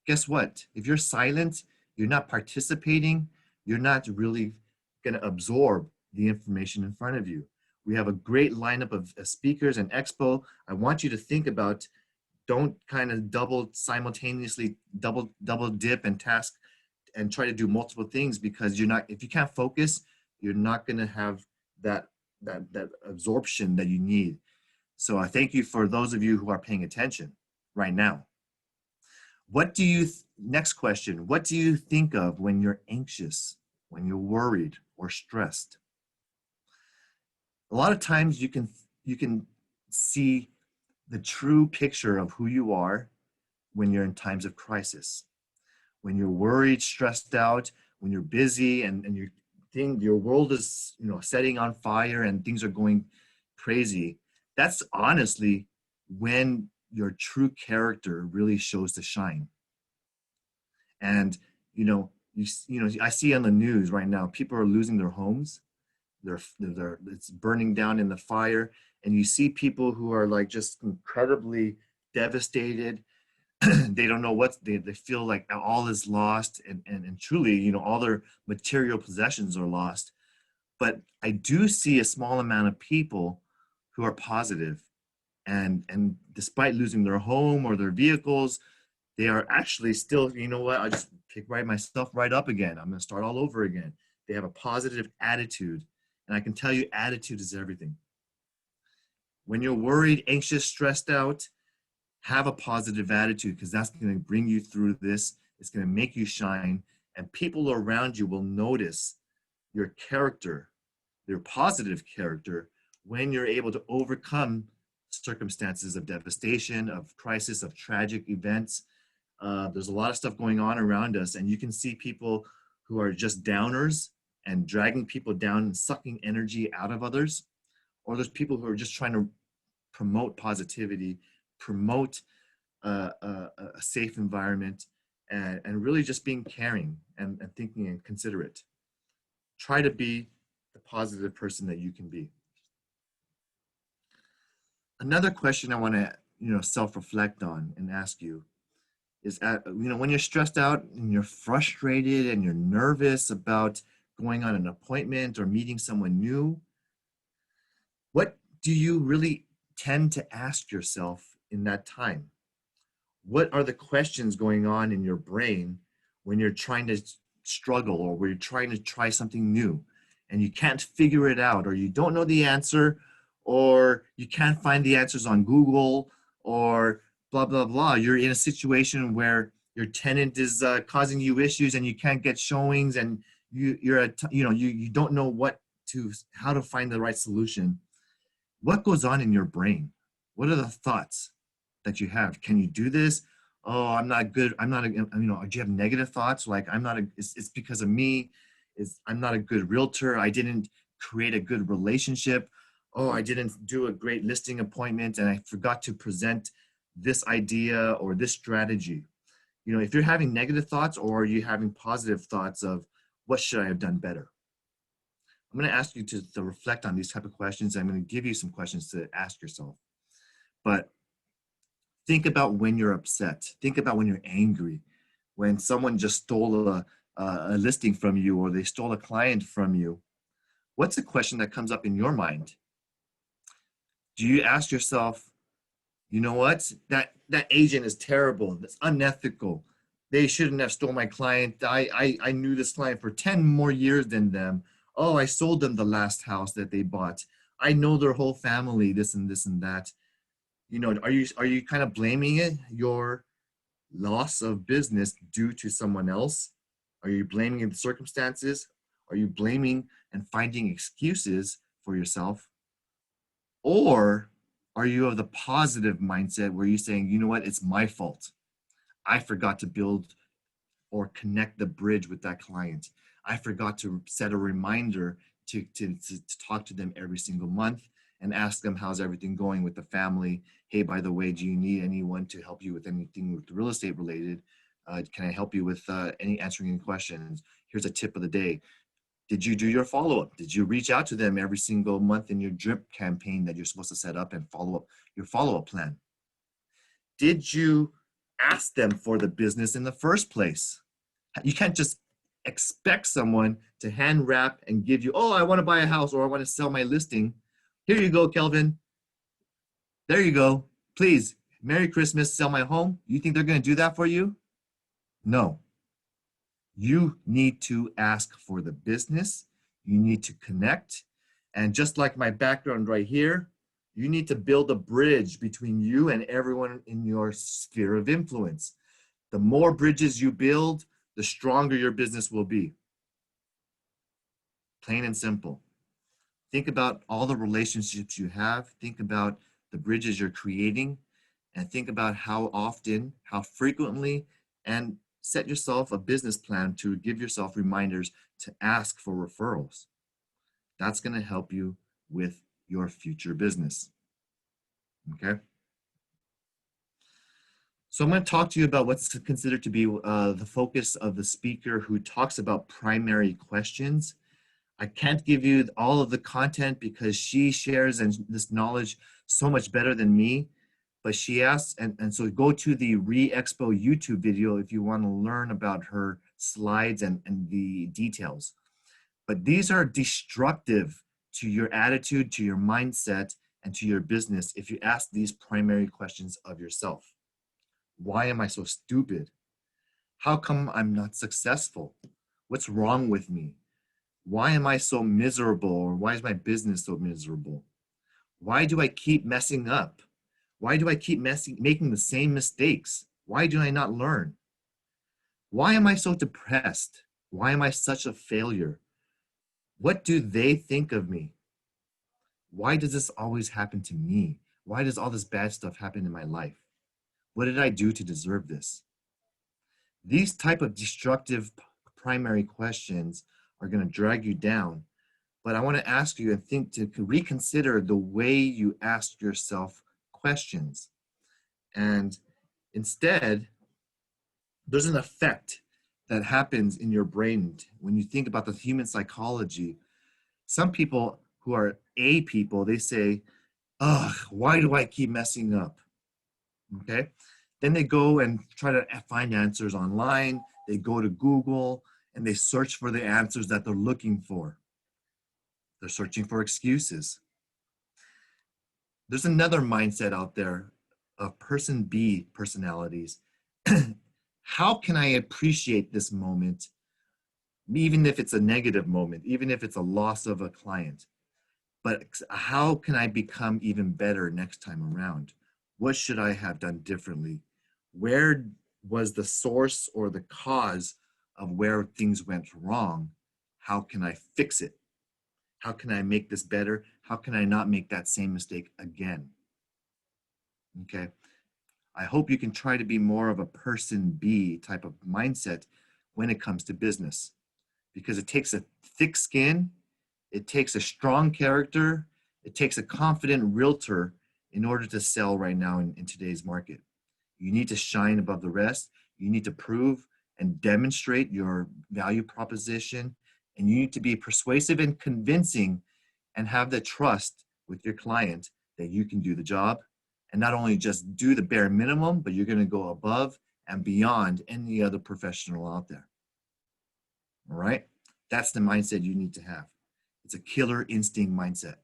Guess what? If you're silent, you're not participating, you're not really going to absorb the information in front of you. We have a great lineup of speakers and expo. I want you to think about, don't kind of simultaneously double dip and task and try to do multiple things, because if you can't focus, you're not going to have that absorption that you need. So I thank you for those of you who are paying attention right now. Next question, what do you think of when you're anxious, when you're worried or stressed? A lot of times you can see the true picture of who you are when you're in times of crisis. When you're worried, stressed out, when you're busy and you think your world is, you know, setting on fire and things are going crazy, that's honestly when your true character really shows to shine. And you know, I see on the news right now, people are losing their homes. It's burning down in the fire, and you see people who are like just incredibly devastated. They don't know what they feel like all is lost, and truly, you know, all their material possessions are lost. But I do see a small amount of people who are positive, and despite losing their home or their vehicles, they are actually still, you know what, I just pick myself right up again. I'm going to start all over again. They have a positive attitude. And I can tell you, attitude is everything. When you're worried, anxious, stressed out, have a positive attitude, because that's going to bring you through this. It's going to make you shine. And people around you will notice your character, your positive character, when you're able to overcome circumstances of devastation, of crisis, of tragic events. There's a lot of stuff going on around us, and you can see people who are just downers and dragging people down and sucking energy out of others. Or there's people who are just trying to promote positivity, promote a safe environment, and really just being caring and thinking and considerate. Try to be the positive person that you can be. Another question I want to, you know, self-reflect on and ask you is, you know, when you're stressed out and you're frustrated and you're nervous about going on an appointment or meeting someone new, what do you really tend to ask yourself in that time? What are the questions going on in your brain when you're trying to struggle, or when you're trying to try something new and you can't figure it out, or you don't know the answer, or you can't find the answers on Google, or blah, blah, blah. You're in a situation where your tenant is causing you issues and you can't get showings, and you don't know how to find the right solution. What goes on in your brain? What are the thoughts that you have? Can you do this? Oh, I'm not good. I'm not, do you have negative thoughts? Like, it's because of me. I'm not a good realtor. I didn't create a good relationship. Oh, I didn't do a great listing appointment and I forgot to present this idea or this strategy. You know, if you're having negative thoughts, or are you having positive thoughts of what should I have done better? I'm going to ask you to reflect on these type of questions. I'm going to give you some questions to ask yourself. But think about when you're upset. Think about when you're angry, when someone just stole a listing from you, or they stole a client from you. What's a question that comes up in your mind? Do you ask yourself, you know what, that agent is terrible, that's unethical, they shouldn't have stole my client, I knew this client for 10 more years than them, oh, I sold them the last house that they bought, I know their whole family, this and this and that. You know, are you kind of blaming your loss of business due to someone else? Are you blaming the circumstances? Are you blaming and finding excuses for yourself? Or are you of the positive mindset where you're saying, you know what, it's my fault. I forgot to build or connect the bridge with that client. I forgot to set a reminder to talk to them every single month and ask them how's everything going with the family. Hey, by the way, do you need anyone to help you with anything with real estate related? Can I help you with answering any questions? Here's a tip of the day. Did you do your follow-up? Did you reach out to them every single month in your drip campaign that you're supposed to set up and follow up your follow-up plan? Did you ask them for the business in the first place? You can't just expect someone to hand wrap and give you, oh, I want to buy a house, or I want to sell my listing. Here you go, Kelvin. There you go. Please, Merry Christmas, sell my home. You think they're going to do that for you? No. You need to ask for the business. You need to connect. And just like my background right here, you need to build a bridge between you and everyone in your sphere of influence. The more bridges you build, the stronger your business will be. Plain and simple. Think about all the relationships you have. Think about the bridges you're creating, and think about how often, how frequently, and set yourself a business plan to give yourself reminders to ask for referrals. That's going to help you with your future business. Okay. So I'm going to talk to you about what's considered to be the focus of the speaker who talks about primary questions. I can't give you all of the content because she shares and this knowledge so much better than me, but she asks, and so go to the Re-Expo YouTube video if you want to learn about her slides and the details. But these are destructive to your attitude, to your mindset, and to your business if you ask these primary questions of yourself. Why am I so stupid? How come I'm not successful? What's wrong with me? Why am I so miserable? Or why is my business so miserable? Why do I keep messing up? Why do I keep making the same mistakes? Why do I not learn? Why am I so depressed? Why am I such a failure? What do they think of me? Why does this always happen to me? Why does all this bad stuff happen in my life? What did I do to deserve this? These type of destructive primary questions are going to drag you down. But I want to ask you and think to reconsider the way you ask yourself questions. And instead, there's an effect that happens in your brain when you think about the human psychology. Some people who are A people, they say, ugh, why do I keep messing up? Okay. Then they go and try to find answers online. They go to Google and they search for the answers that they're looking for. They're searching for excuses. There's another mindset out there of person B personalities. How can I appreciate this moment, even if it's a negative moment, even if it's a loss of a client? But how can I become even better next time around? What should I have done differently? Where was the source or the cause of where things went wrong? How can I fix it? How can I make this better? How can I not make that same mistake again? Okay. I hope you can try to be more of a person B type of mindset when it comes to business, because it takes a thick skin, it takes a strong character, it takes a confident realtor in order to sell right now in today's market. You need to shine above the rest. You need to prove and demonstrate your value proposition, and you need to be persuasive and convincing and have the trust with your client that you can do the job, and not only just do the bare minimum, but you're going to go above and beyond any other professional out there. All right? That's the mindset you need to have. It's a killer instinct mindset.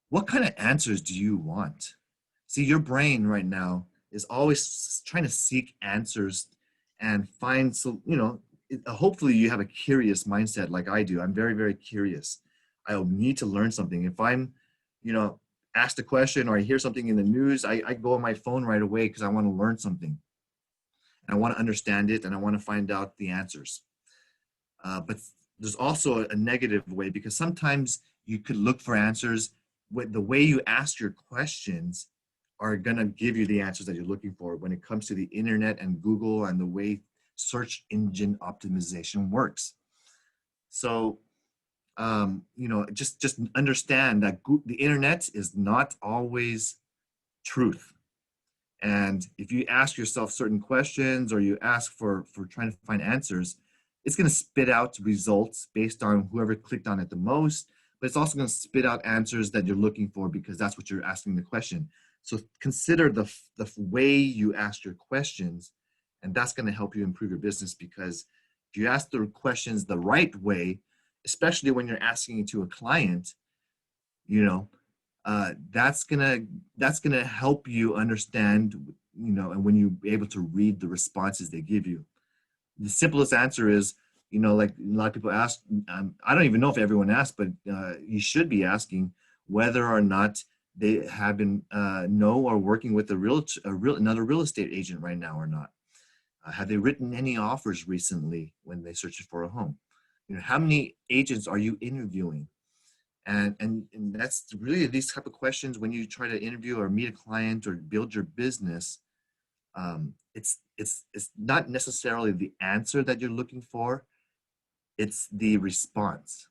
What kind of answers do you want? See, your brain right now is always trying to seek answers and find, so, hopefully you have a curious mindset like I do. I'm very, very curious. I need to learn something. If I'm, asked a question or I hear something in the news, I go on my phone right away because I want to learn something. And I want to understand it and I want to find out the answers. But there's also a negative way, because sometimes you could look for answers with the way you ask your questions are going to give you the answers that you're looking for when it comes to the internet and Google and the way search engine optimization works. So, just understand that the internet is not always truth. And if you ask yourself certain questions or you ask for trying to find answers, it's going to spit out results based on whoever clicked on it the most, but it's also going to spit out answers that you're looking for because that's what you're asking the question. So consider the way you ask your questions, and that's going to help you improve your business, because if you ask the questions the right way, especially when you're asking it to a client, that's gonna help you understand, and when you're able to read the responses they give you. The simplest answer is, like a lot of people ask, I don't even know if everyone asks, but you should be asking whether or not they have been know or working with another real estate agent right now or not. Have they written any offers recently when they search for a home? How many agents are you interviewing? And that's really these type of questions when you try to interview or meet a client or build your business. It's not necessarily the answer that you're looking for. It's the response.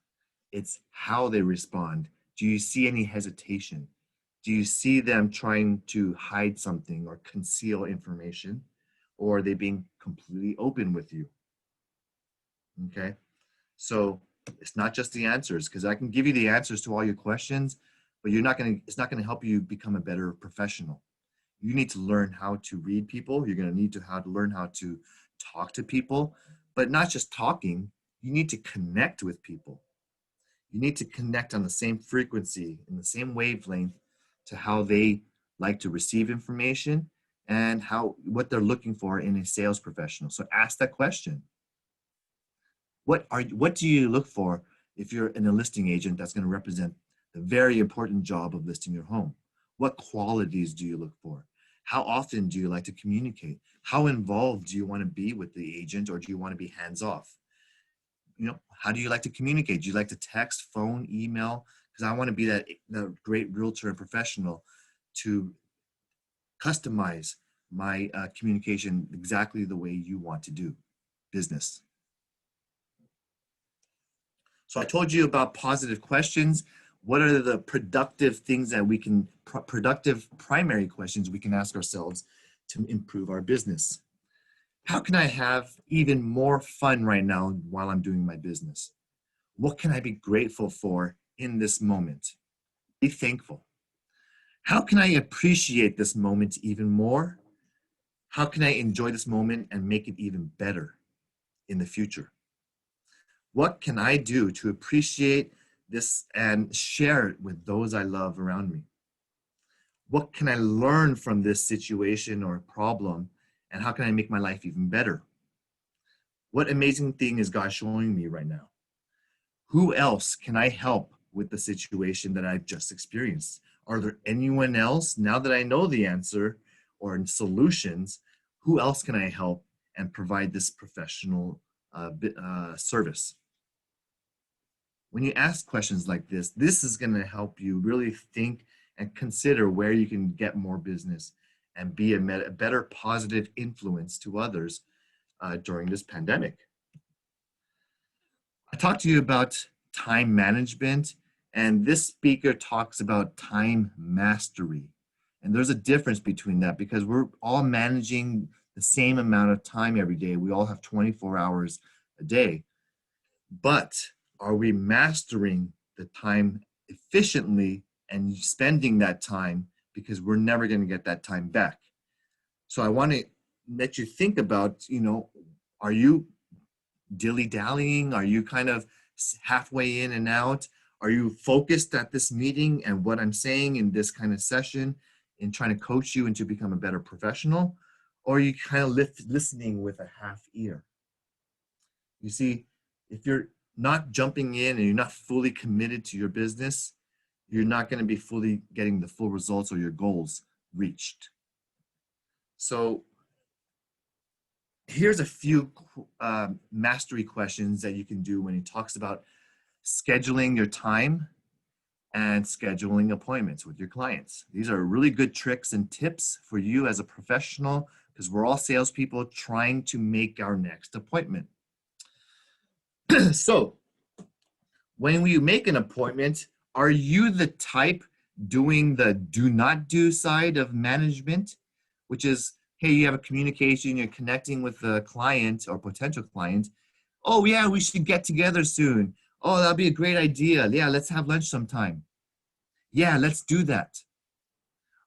It's how they respond. Do you see any hesitation? Do you see them trying to hide something or conceal information? Or are they being completely open with you? Okay. So it's not just the answers, because I can give you the answers to all your questions, but it's not going to help you become a better professional. You need to learn how to read people. You're going to need to learn how to talk to people, but not just talking. You need to connect with people. You need to connect on the same frequency, in the same wavelength to how they like to receive information and what they're looking for in a sales professional. So ask that question. What do you look for if you're a listing agent that's going to represent the very important job of listing your home? What qualities do you look for? How often do you like to communicate? How involved do you want to be with the agent, or do you want to be hands off? How do you like to communicate? Do you like to text, phone, email? Because I want to be that great realtor and professional to customize my communication exactly the way you want to do business. So I told you about positive questions. What are the productive things that we can, productive primary questions we can ask ourselves to improve our business? How can I have even more fun right now while I'm doing my business? What can I be grateful for in this moment? Be thankful. How can I appreciate this moment even more? How can I enjoy this moment and make it even better in the future? What can I do to appreciate this and share it with those I love around me? What can I learn from this situation or problem, and how can I make my life even better? What amazing thing is God showing me right now? Who else can I help with the situation that I've just experienced? Are there anyone else, now that I know the answer or solutions, who else can I help and provide this professional service? When you ask questions like this is going to help you really think and consider where you can get more business and be a better positive influence to others during this pandemic. I talked to you about time management, and this speaker talks about time mastery. And there's a difference between that, because we're all managing the same amount of time every day. We all have 24 hours a day. But are we mastering the time efficiently and spending that time, because we're never going to get that time back? So I want to let you think about, are you dilly-dallying? Are you kind of halfway in and out? Are you focused at this meeting and what I'm saying in this kind of session in trying to coach you into become a better professional? Or are you kind of listening with a half ear? You see, if you're not jumping in and you're not fully committed to your business, you're not going to be fully getting the full results or your goals reached. So here's a few mastery questions that you can do when he talks about scheduling your time and scheduling appointments with your clients. These are really good tricks and tips for you as a professional, because we're all salespeople trying to make our next appointment. So when we make an appointment, are you the type doing the do not do side of management, which is, hey, you have a communication, you're connecting with the client or potential client. Oh yeah, we should get together soon. Oh, that'll be a great idea. Yeah, let's have lunch sometime. Yeah, let's do that.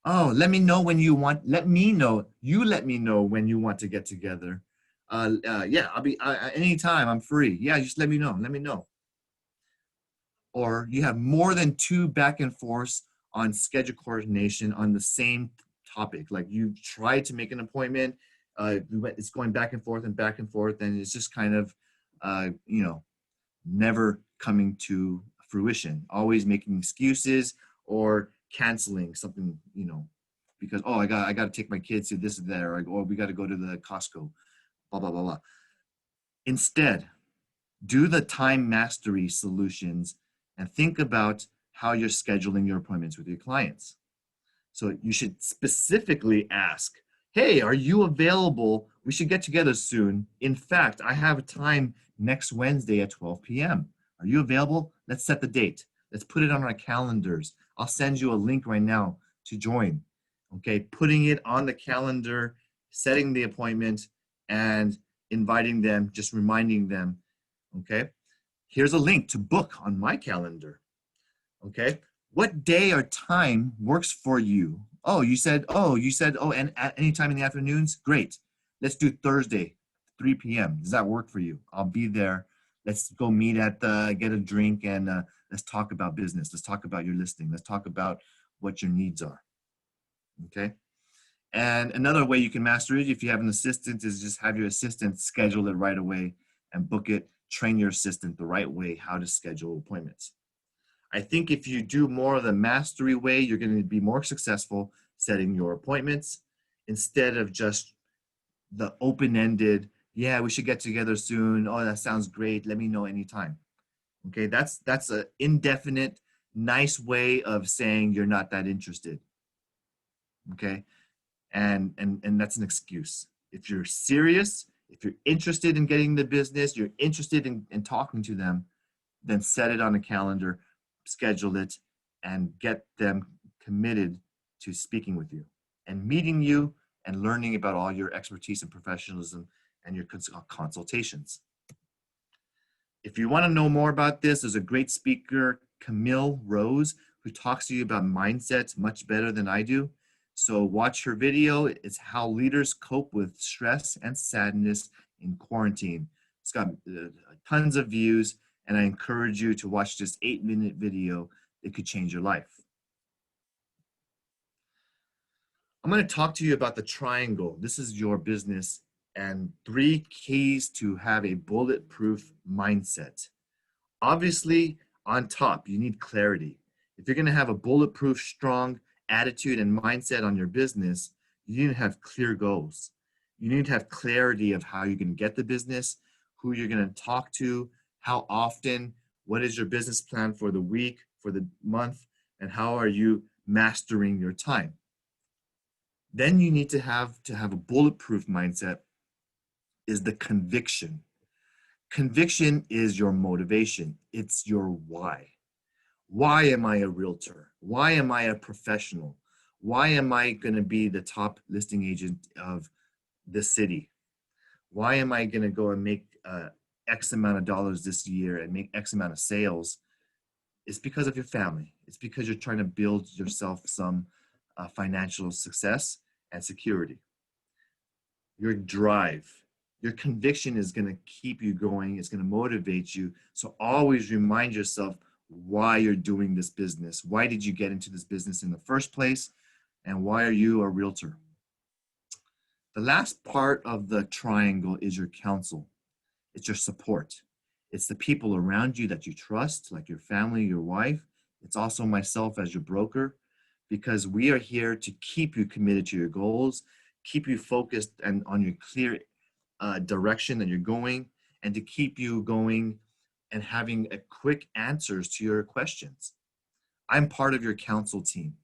Oh, let me know when you want, let me know when you want to get together. Yeah, I'll be, anytime, I'm free. Yeah, just let me know. Or you have more than 2 back and forths on schedule coordination on the same topic. Like you try to make an appointment, it's going back and forth, and it's just kind of, never coming to fruition. Always making excuses or canceling something, because, oh, I got to take my kids to this and that, or we got to go to the Costco, blah, blah, blah, blah. Instead, do the time mastery solutions and think about how you're scheduling your appointments with your clients. So you should specifically ask, hey, are you available? We should get together soon. In fact, I have a time next Wednesday at 12 p.m. Are you available? Let's set the date. Let's put it on our calendars. I'll send you a link right now to join. Okay, putting it on the calendar, setting the appointment, and inviting them, just reminding them. Okay, here's a link to book on my calendar. Okay, what day or time works for you? Oh, you said, and at any time in the afternoons? Great. Let's do Thursday, 3 p.m. Does that work for you? I'll be there. Let's go meet at get a drink, and let's talk about business. Let's talk about your listing. Let's talk about what your needs are. Okay. And another way you can master it, if you have an assistant, is just have your assistant schedule it right away and book it. Train your assistant the right way how to schedule appointments. I think if you do more of the mastery way, you're going to be more successful setting your appointments instead of just the open-ended, yeah, we should get together soon. Oh, that sounds great. Let me know anytime. Okay, that's an indefinite, nice way of saying you're not that interested. Okay, and that's an excuse. If you're serious, if you're interested in getting the business, you're interested in talking to them, then set it on a calendar, schedule it, and get them committed to speaking with you and meeting you and learning about all your expertise and professionalism and your consultations. If you want to know more about this, there's a great speaker, Camille Rose, who talks to you about mindset much better than I do. So watch her video. It's how leaders cope with stress and sadness in quarantine. It's got tons of views, and I encourage you to watch this 8-minute video. It could change your life. I'm going to talk to you about the triangle. This is your business and 3 keys to have a bulletproof mindset. Obviously, on top, you need clarity. If you're going to have a bulletproof, strong attitude and mindset on your business, you need to have clear goals. You need to have clarity of how you're going to get the business, who you're going to talk to, how often, what is your business plan for the week, for the month, and how are you mastering your time. Then you need to have a bulletproof mindset is the conviction. Conviction is your motivation. It's your why. Why am I a realtor? Why am I a professional? Why am I going to be the top listing agent of the city? Why am I going to go and make X amount of dollars this year and make X amount of sales? It's because of your family. It's because you're trying to build yourself some financial success and security. Your drive, your conviction is going to keep you going. It's going to motivate you. So always remind yourself why you're doing this business. Why did you get into this business in the first place? And why are you a realtor? The last part of the triangle is your counsel. It's your support. It's the people around you that you trust, like your family, your wife. It's also myself as your broker, because we are here to keep you committed to your goals, keep you focused and on your clear direction that you're going, and to keep you going and having a quick answers to your questions. I'm part of your counsel team.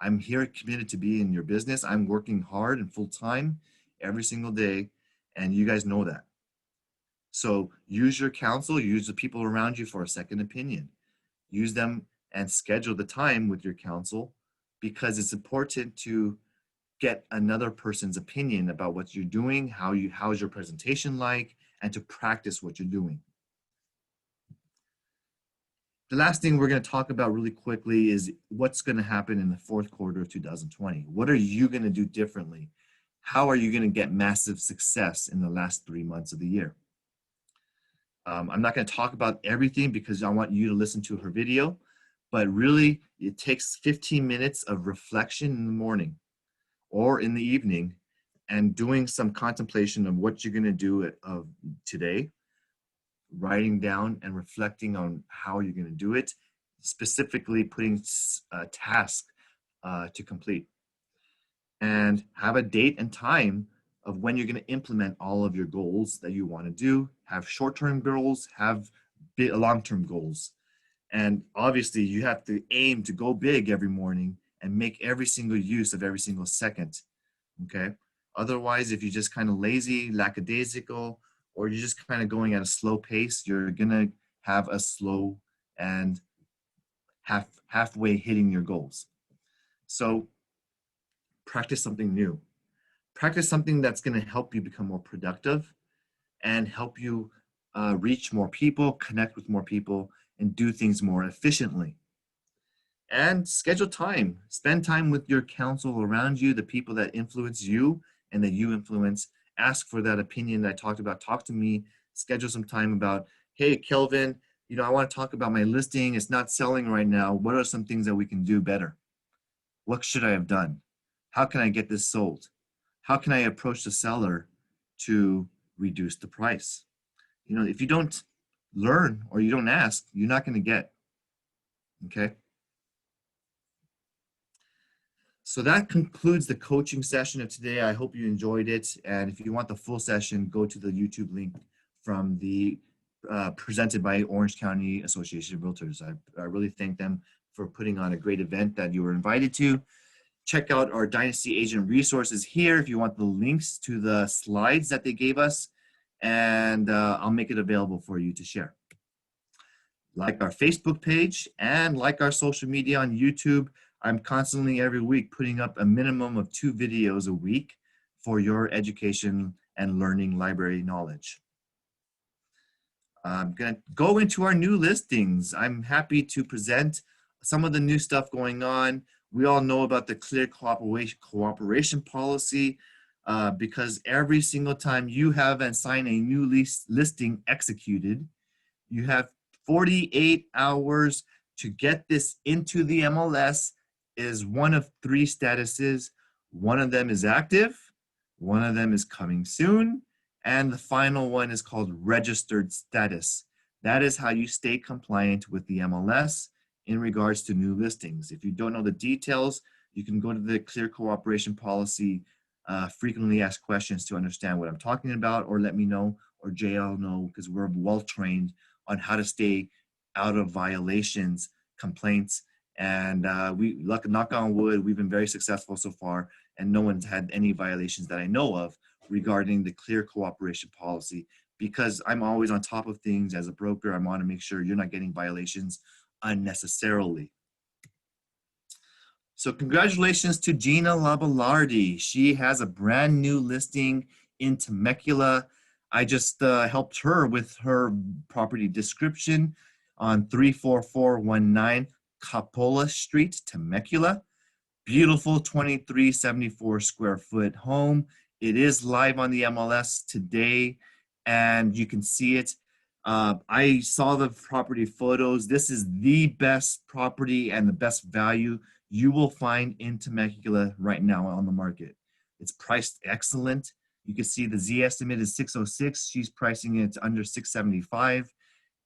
I'm here committed to be in your business. I'm working hard and full time every single day, and you guys know that. So use your counsel, use the people around you for a second opinion. Use them and schedule the time with your counsel, because it's important to get another person's opinion about what you're doing, how is your presentation like, and to practice what you're doing. The last thing we're going to talk about really quickly is what's going to happen in the fourth quarter of 2020. What are you going to do differently? How are you going to get massive success in the last 3 months of the year? I'm not going to talk about everything because I want you to listen to her video, but really it takes 15 minutes of reflection in the morning or in the evening and doing some contemplation of what you're going to do today, writing down and reflecting on how you're going to do it, specifically putting a task to complete, and have a date and time of when you're going to implement all of your goals that you want to do. Have short-term goals, have long-term goals, And obviously you have to aim to go big every morning and make every single use of every single second. Okay. Otherwise, if you're just kind of lazy, lackadaisical, or you're just kind of going at a slow pace, you're going to have a slow and halfway hitting your goals. So practice something new. Practice something that's going to help you become more productive and help you reach more people, connect with more people, and do things more efficiently. And schedule time. Spend time with your counsel around you, the people that influence you and that you influence. Ask for that opinion that I talked about. Talk to me. Schedule some time about, hey, Kelvin, you know, I want to talk about my listing. It's not selling right now. What are some things that we can do better? What should I have done? How can I get this sold? How can I approach the seller to reduce the price? You know, if you don't learn or you don't ask, you're not going to get. Okay. So that concludes the coaching session of today. I hope you enjoyed it. And if you want the full session, go to the YouTube link from the presented by Orange County Association of Realtors. I really thank them for putting on a great event that you were invited to. Check out our Dynasty Agent resources here if you want the links to the slides that they gave us, and I'll make it available for you to share. Like our Facebook page and like our social media on YouTube. I'm constantly every week putting up a minimum of 2 videos a week for your education and learning library knowledge. I'm going to go into our new listings. I'm happy to present some of the new stuff going on. We all know about the clear cooperation policy because every single time you have and sign a new listing executed, you have 48 hours to get this into the MLS. Is one of 3 statuses. One of them is active, one of them is coming soon, and the final one is called registered status. That is how you stay compliant with the MLS in regards to new listings. If you don't know the details, you can go to the clear cooperation policy, frequently asked questions to understand what I'm talking about, or let me know, or JL know, because we're well trained on how to stay out of violations, complaints, and we knock on wood, we've been very successful so far, and no one's had any violations that I know of regarding the clear cooperation policy, because I'm always on top of things as a broker. I want to make sure you're not getting violations unnecessarily. So congratulations to Gina Labelardi. She has a brand new listing in Temecula. I just helped her with her property description on 34419 Capola Street, Temecula. Beautiful 2374 square foot home. It is live on the MLS today, and you can see it. I saw the property photos. This is the best property and the best value you will find in Temecula right now on the market. It's priced excellent. You can see the Z estimate is 606. She's pricing it under 675.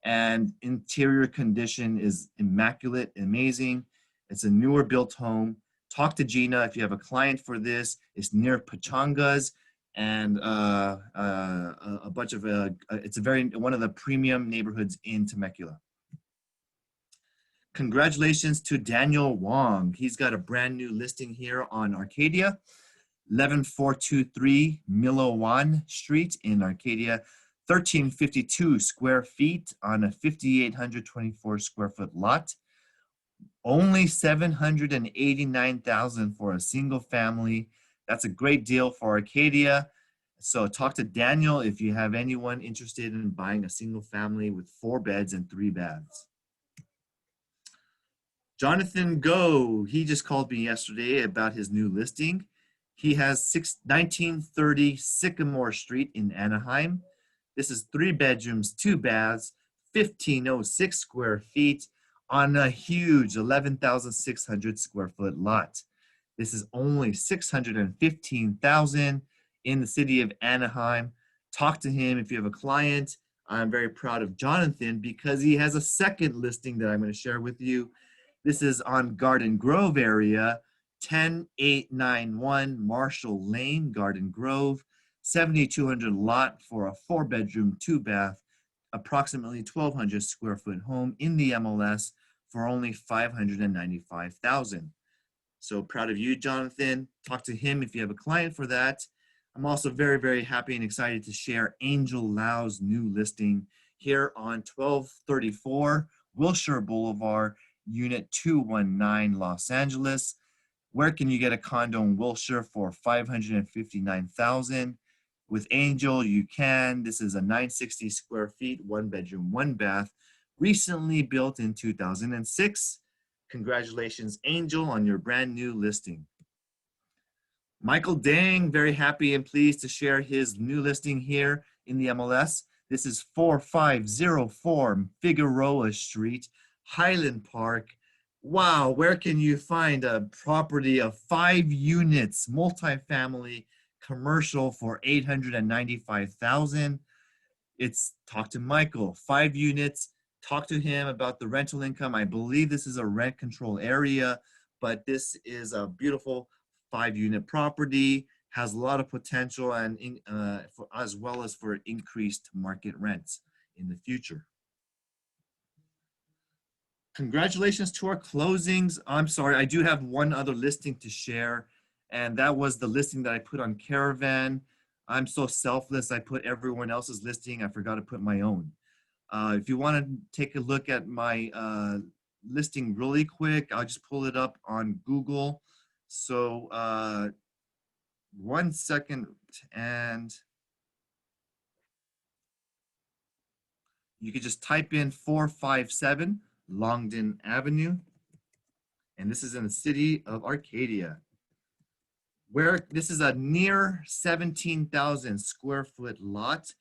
And interior condition is immaculate, amazing. It's a newer built home. Talk to Gina if you have a client for this. It's near Pachangas and a bunch of, it's one of the premium neighborhoods in Temecula. Congratulations to Daniel Wong. He's got a brand new listing here on Arcadia, 11423 Milowan Street in Arcadia. 1352 square feet on a 5,824 square foot lot. Only $789,000 for a single family. That's a great deal for Arcadia. So talk to Daniel if you have anyone interested in buying a single family with 4 beds and 3 baths. Jonathan Go, he just called me yesterday about his new listing. He has 1930 Sycamore Street in Anaheim. This is 3 bedrooms, 2 baths, 1,506 square feet on a huge 11,600 square foot lot. This is only $615,000 in the city of Anaheim. Talk to him if you have a client. I'm very proud of Jonathan because he has a second listing that I'm going to share with you. This is on Garden Grove area, 10891 Marshall Lane, Garden Grove. 7,200 lot for a 4 bedroom, 2 bath, approximately 1,200 square foot home in the MLS for only $595,000. So proud of you, Jonathan. Talk to him if you have a client for that. I'm also very, very happy and excited to share Angel Lau's new listing here on 1234 Wilshire Boulevard, Unit 219, Los Angeles. Where can you get a condo in Wilshire for $559,000? With Angel, you can. This is a 960 square feet, 1 bedroom, 1 bath, recently built in 2006. Congratulations, Angel, on your brand new listing. Michael Dang, very happy and pleased to share his new listing here in the MLS. This is 4504 Figueroa Street, Highland Park. Wow, where can you find a property of 5 units, multifamily, commercial for $895,000? It's talk to Michael, 5 units. Talk to him about the rental income. I believe this is a rent control area, but this is a beautiful 5-unit property, has a lot of potential, and as well as for increased market rents in the future. Congratulations to our closings. I'm sorry, I do have one other listing to share, and that was the listing that I put on Caravan. I'm so selfless, I put everyone else's listing. I forgot to put my own. If you want to take a look at my listing really quick, I'll just pull it up on Google. So 1 second, and you could just type in 457 Longden Avenue, and this is in the city of Arcadia, where this is a near 17,000 square foot lot,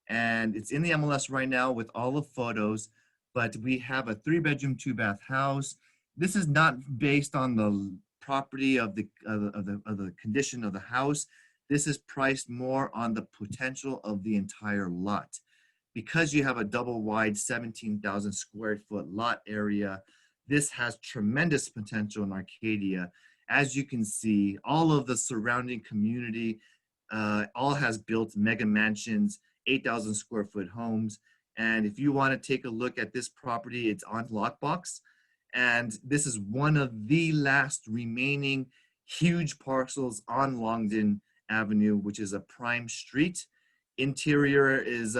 and it's in the MLS right now with all the photos, but we have a 3-bedroom, 2-bath house. This is not based on the property of the condition of the house. This is priced more on the potential of the entire lot. Because you have a double wide 17,000 square foot lot area, this has tremendous potential in Arcadia. As you can see, all of the surrounding community all has built mega mansions, 8,000 square foot homes. And if you want to take a look at this property, it's on Lockbox. And this is one of the last remaining huge parcels on Longden Avenue, which is a prime street. Interior is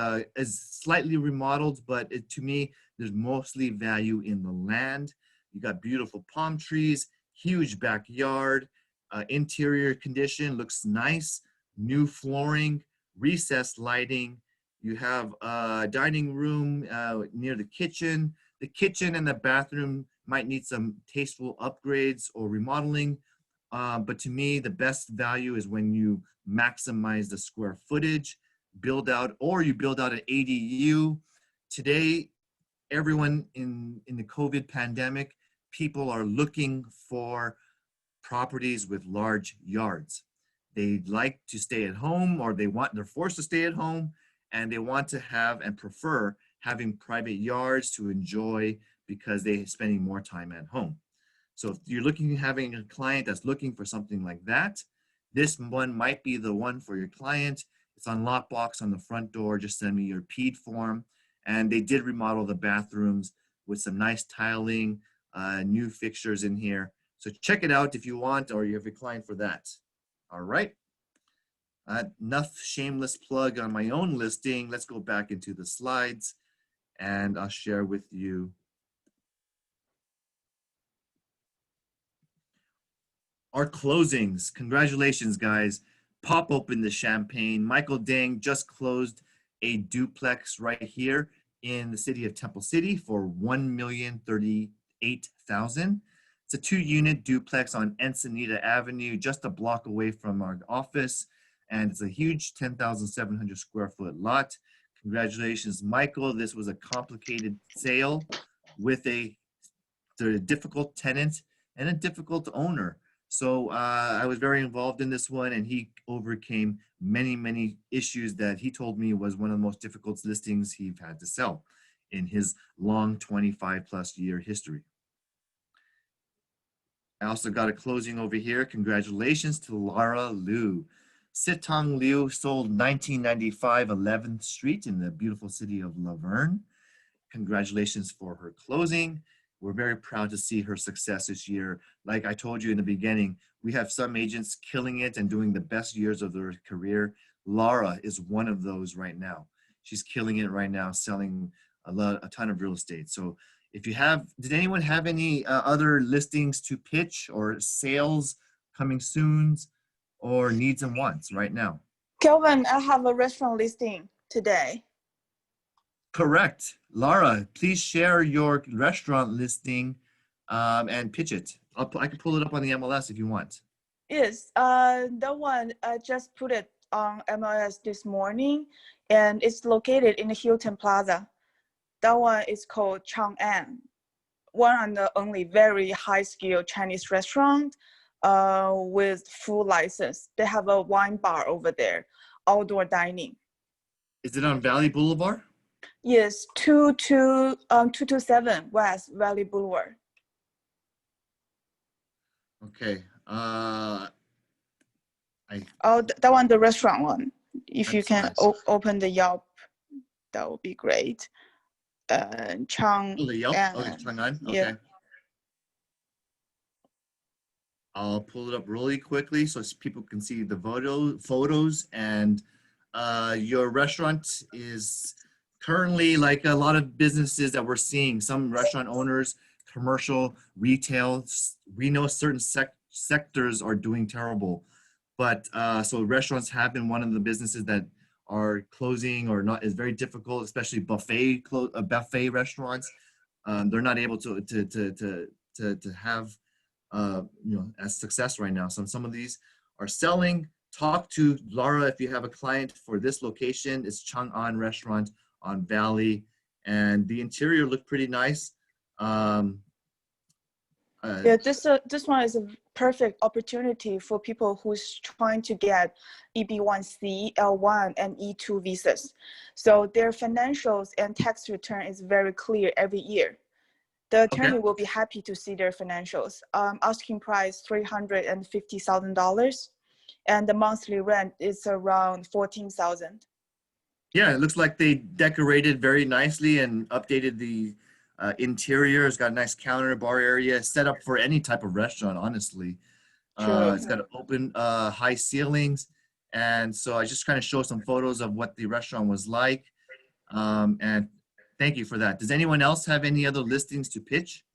slightly remodeled, but to me, there's mostly value in the land. You got beautiful palm trees, huge backyard, interior condition looks nice, new flooring, recessed lighting. You have a dining room near the kitchen. The kitchen and the bathroom might need some tasteful upgrades or remodeling. But to me, the best value is when you maximize the square footage, build out, or you build out an ADU. Today, everyone in the COVID pandemic, people are looking for properties with large yards. They like to stay at home, or they're forced to stay at home, and they want to have and prefer having private yards to enjoy because they're spending more time at home. So if you're having a client that's looking for something like that, this one might be the one for your client. It's on Lockbox on the front door. Just send me your PED form. And they did remodel the bathrooms with some nice tiling, new fixtures in here. So check it out if you want, or you have a client for that. All right. Enough shameless plug on my own listing. Let's go back into the slides, and I'll share with you our closings. Congratulations, guys. Pop open the champagne. Michael Dang just closed a duplex right here in the city of Temple City for $1,038,000. It's a 2-unit duplex on Encinita Avenue, just a block away from our office. And it's a huge 10,700 square foot lot. Congratulations, Michael. This was a complicated sale with a difficult tenant and a difficult owner. So I was very involved in this one, and he overcame many, many issues that he told me was one of the most difficult listings he's had to sell in his long 25+ year history. I also got a closing over here. Congratulations to Laura Liu. Sitong Liu sold 1995 11th Street in the beautiful city of Laverne. Congratulations for her closing. We're very proud to see her success this year. Like I told you in the beginning, we have some agents killing it and doing the best years of their career. Laura is one of those right now. She's killing it right now, selling a ton of real estate. So if you have, did anyone have any other listings to pitch or sales coming soon or needs and wants right now? Kelvin, I have a restaurant listing today. Correct. Laura, please share your restaurant listing and pitch it. I can pull it up on the MLS if you want. Yes, that one, I just put it on MLS this morning, and it's located in the Hilton Plaza. That one is called Chang'an, one of the only very high-skill Chinese restaurant with full license. They have a wine bar over there, outdoor dining. Is it on Valley Boulevard? Yes, 227 West Valley Boulevard. Okay. That one, the restaurant one. If you can Excellent. open the Yelp, that would be great. Chang. Oh, the Yelp? Okay, Chang'an? Okay. Yeah. I'll pull it up really quickly so people can see the photos. And your restaurant is currently, like a lot of businesses that we're seeing, some restaurant owners, commercial, retail, we know certain sectors are doing terrible. But so restaurants have been one of the businesses that are closing or not, is very difficult, especially buffet restaurants. They're not able to have as success right now. So some of these are selling. Talk to Laura if you have a client for this location. It's Chang'an Restaurant on Valley, and the interior looked pretty nice. Yeah, this one is a perfect opportunity for people who's trying to get EB1C, L1, and E2 visas. So their financials and tax return is very clear every year. The attorney will be happy to see their financials. Asking price $350,000, and the monthly rent is around $14,000. Yeah, it looks like they decorated very nicely and updated the interior. It's got a nice counter, bar area, set up for any type of restaurant, honestly. It's got open high ceilings. And so I just kind of show some photos of what the restaurant was like. And thank you for that. Does anyone else have any other listings to pitch?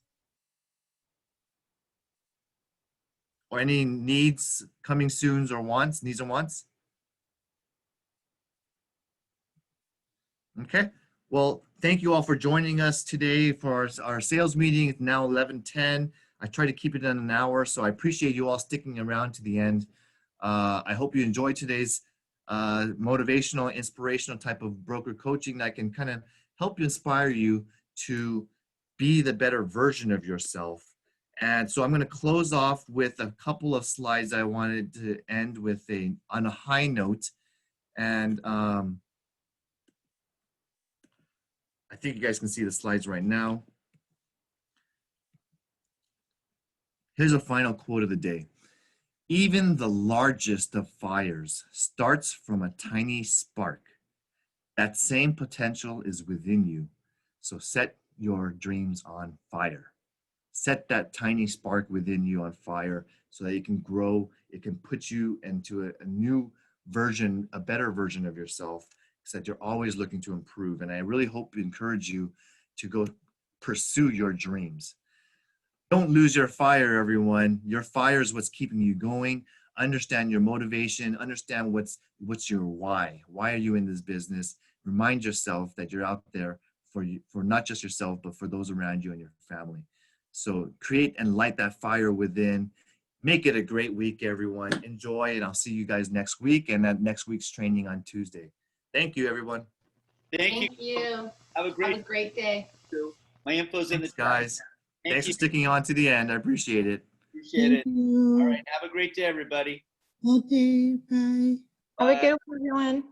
Or any needs coming soon or wants, needs and wants? Okay. Well, thank you all for joining us today for our sales meeting. It's now 11:10. I try to keep it in an hour, so I appreciate you all sticking around to the end. I hope you enjoyed today's motivational, inspirational type of broker coaching that can kind of help you, inspire you to be the better version of yourself. And so I'm going to close off with a couple of slides I wanted to end with on a high note. And I think you guys can see the slides right now. Here's a final quote of the day. Even the largest of fires starts from a tiny spark. That same potential is within you. So set your dreams on fire. Set that tiny spark within you on fire so that it can grow. It can put you into a new version, a better version of yourself, so that you're always looking to improve. And I really hope to encourage you to go pursue your dreams. Don't lose your fire, everyone. Your fire is what's keeping you going. Understand your motivation. Understand what's your why. Why are you in this business? Remind yourself that you're out there for not just yourself, but for those around you and your family. So create and light that fire within. Make it a great week, everyone. Enjoy, and I'll see you guys next week and at next week's training on Tuesday. Thank you, everyone. Thank you. Have a great day. My info's in the Thanks, guys. Thanks for sticking on to the end. I appreciate it. Appreciate it. you. All right. Have a great day, everybody. Okay, bye. Have a good one, everyone.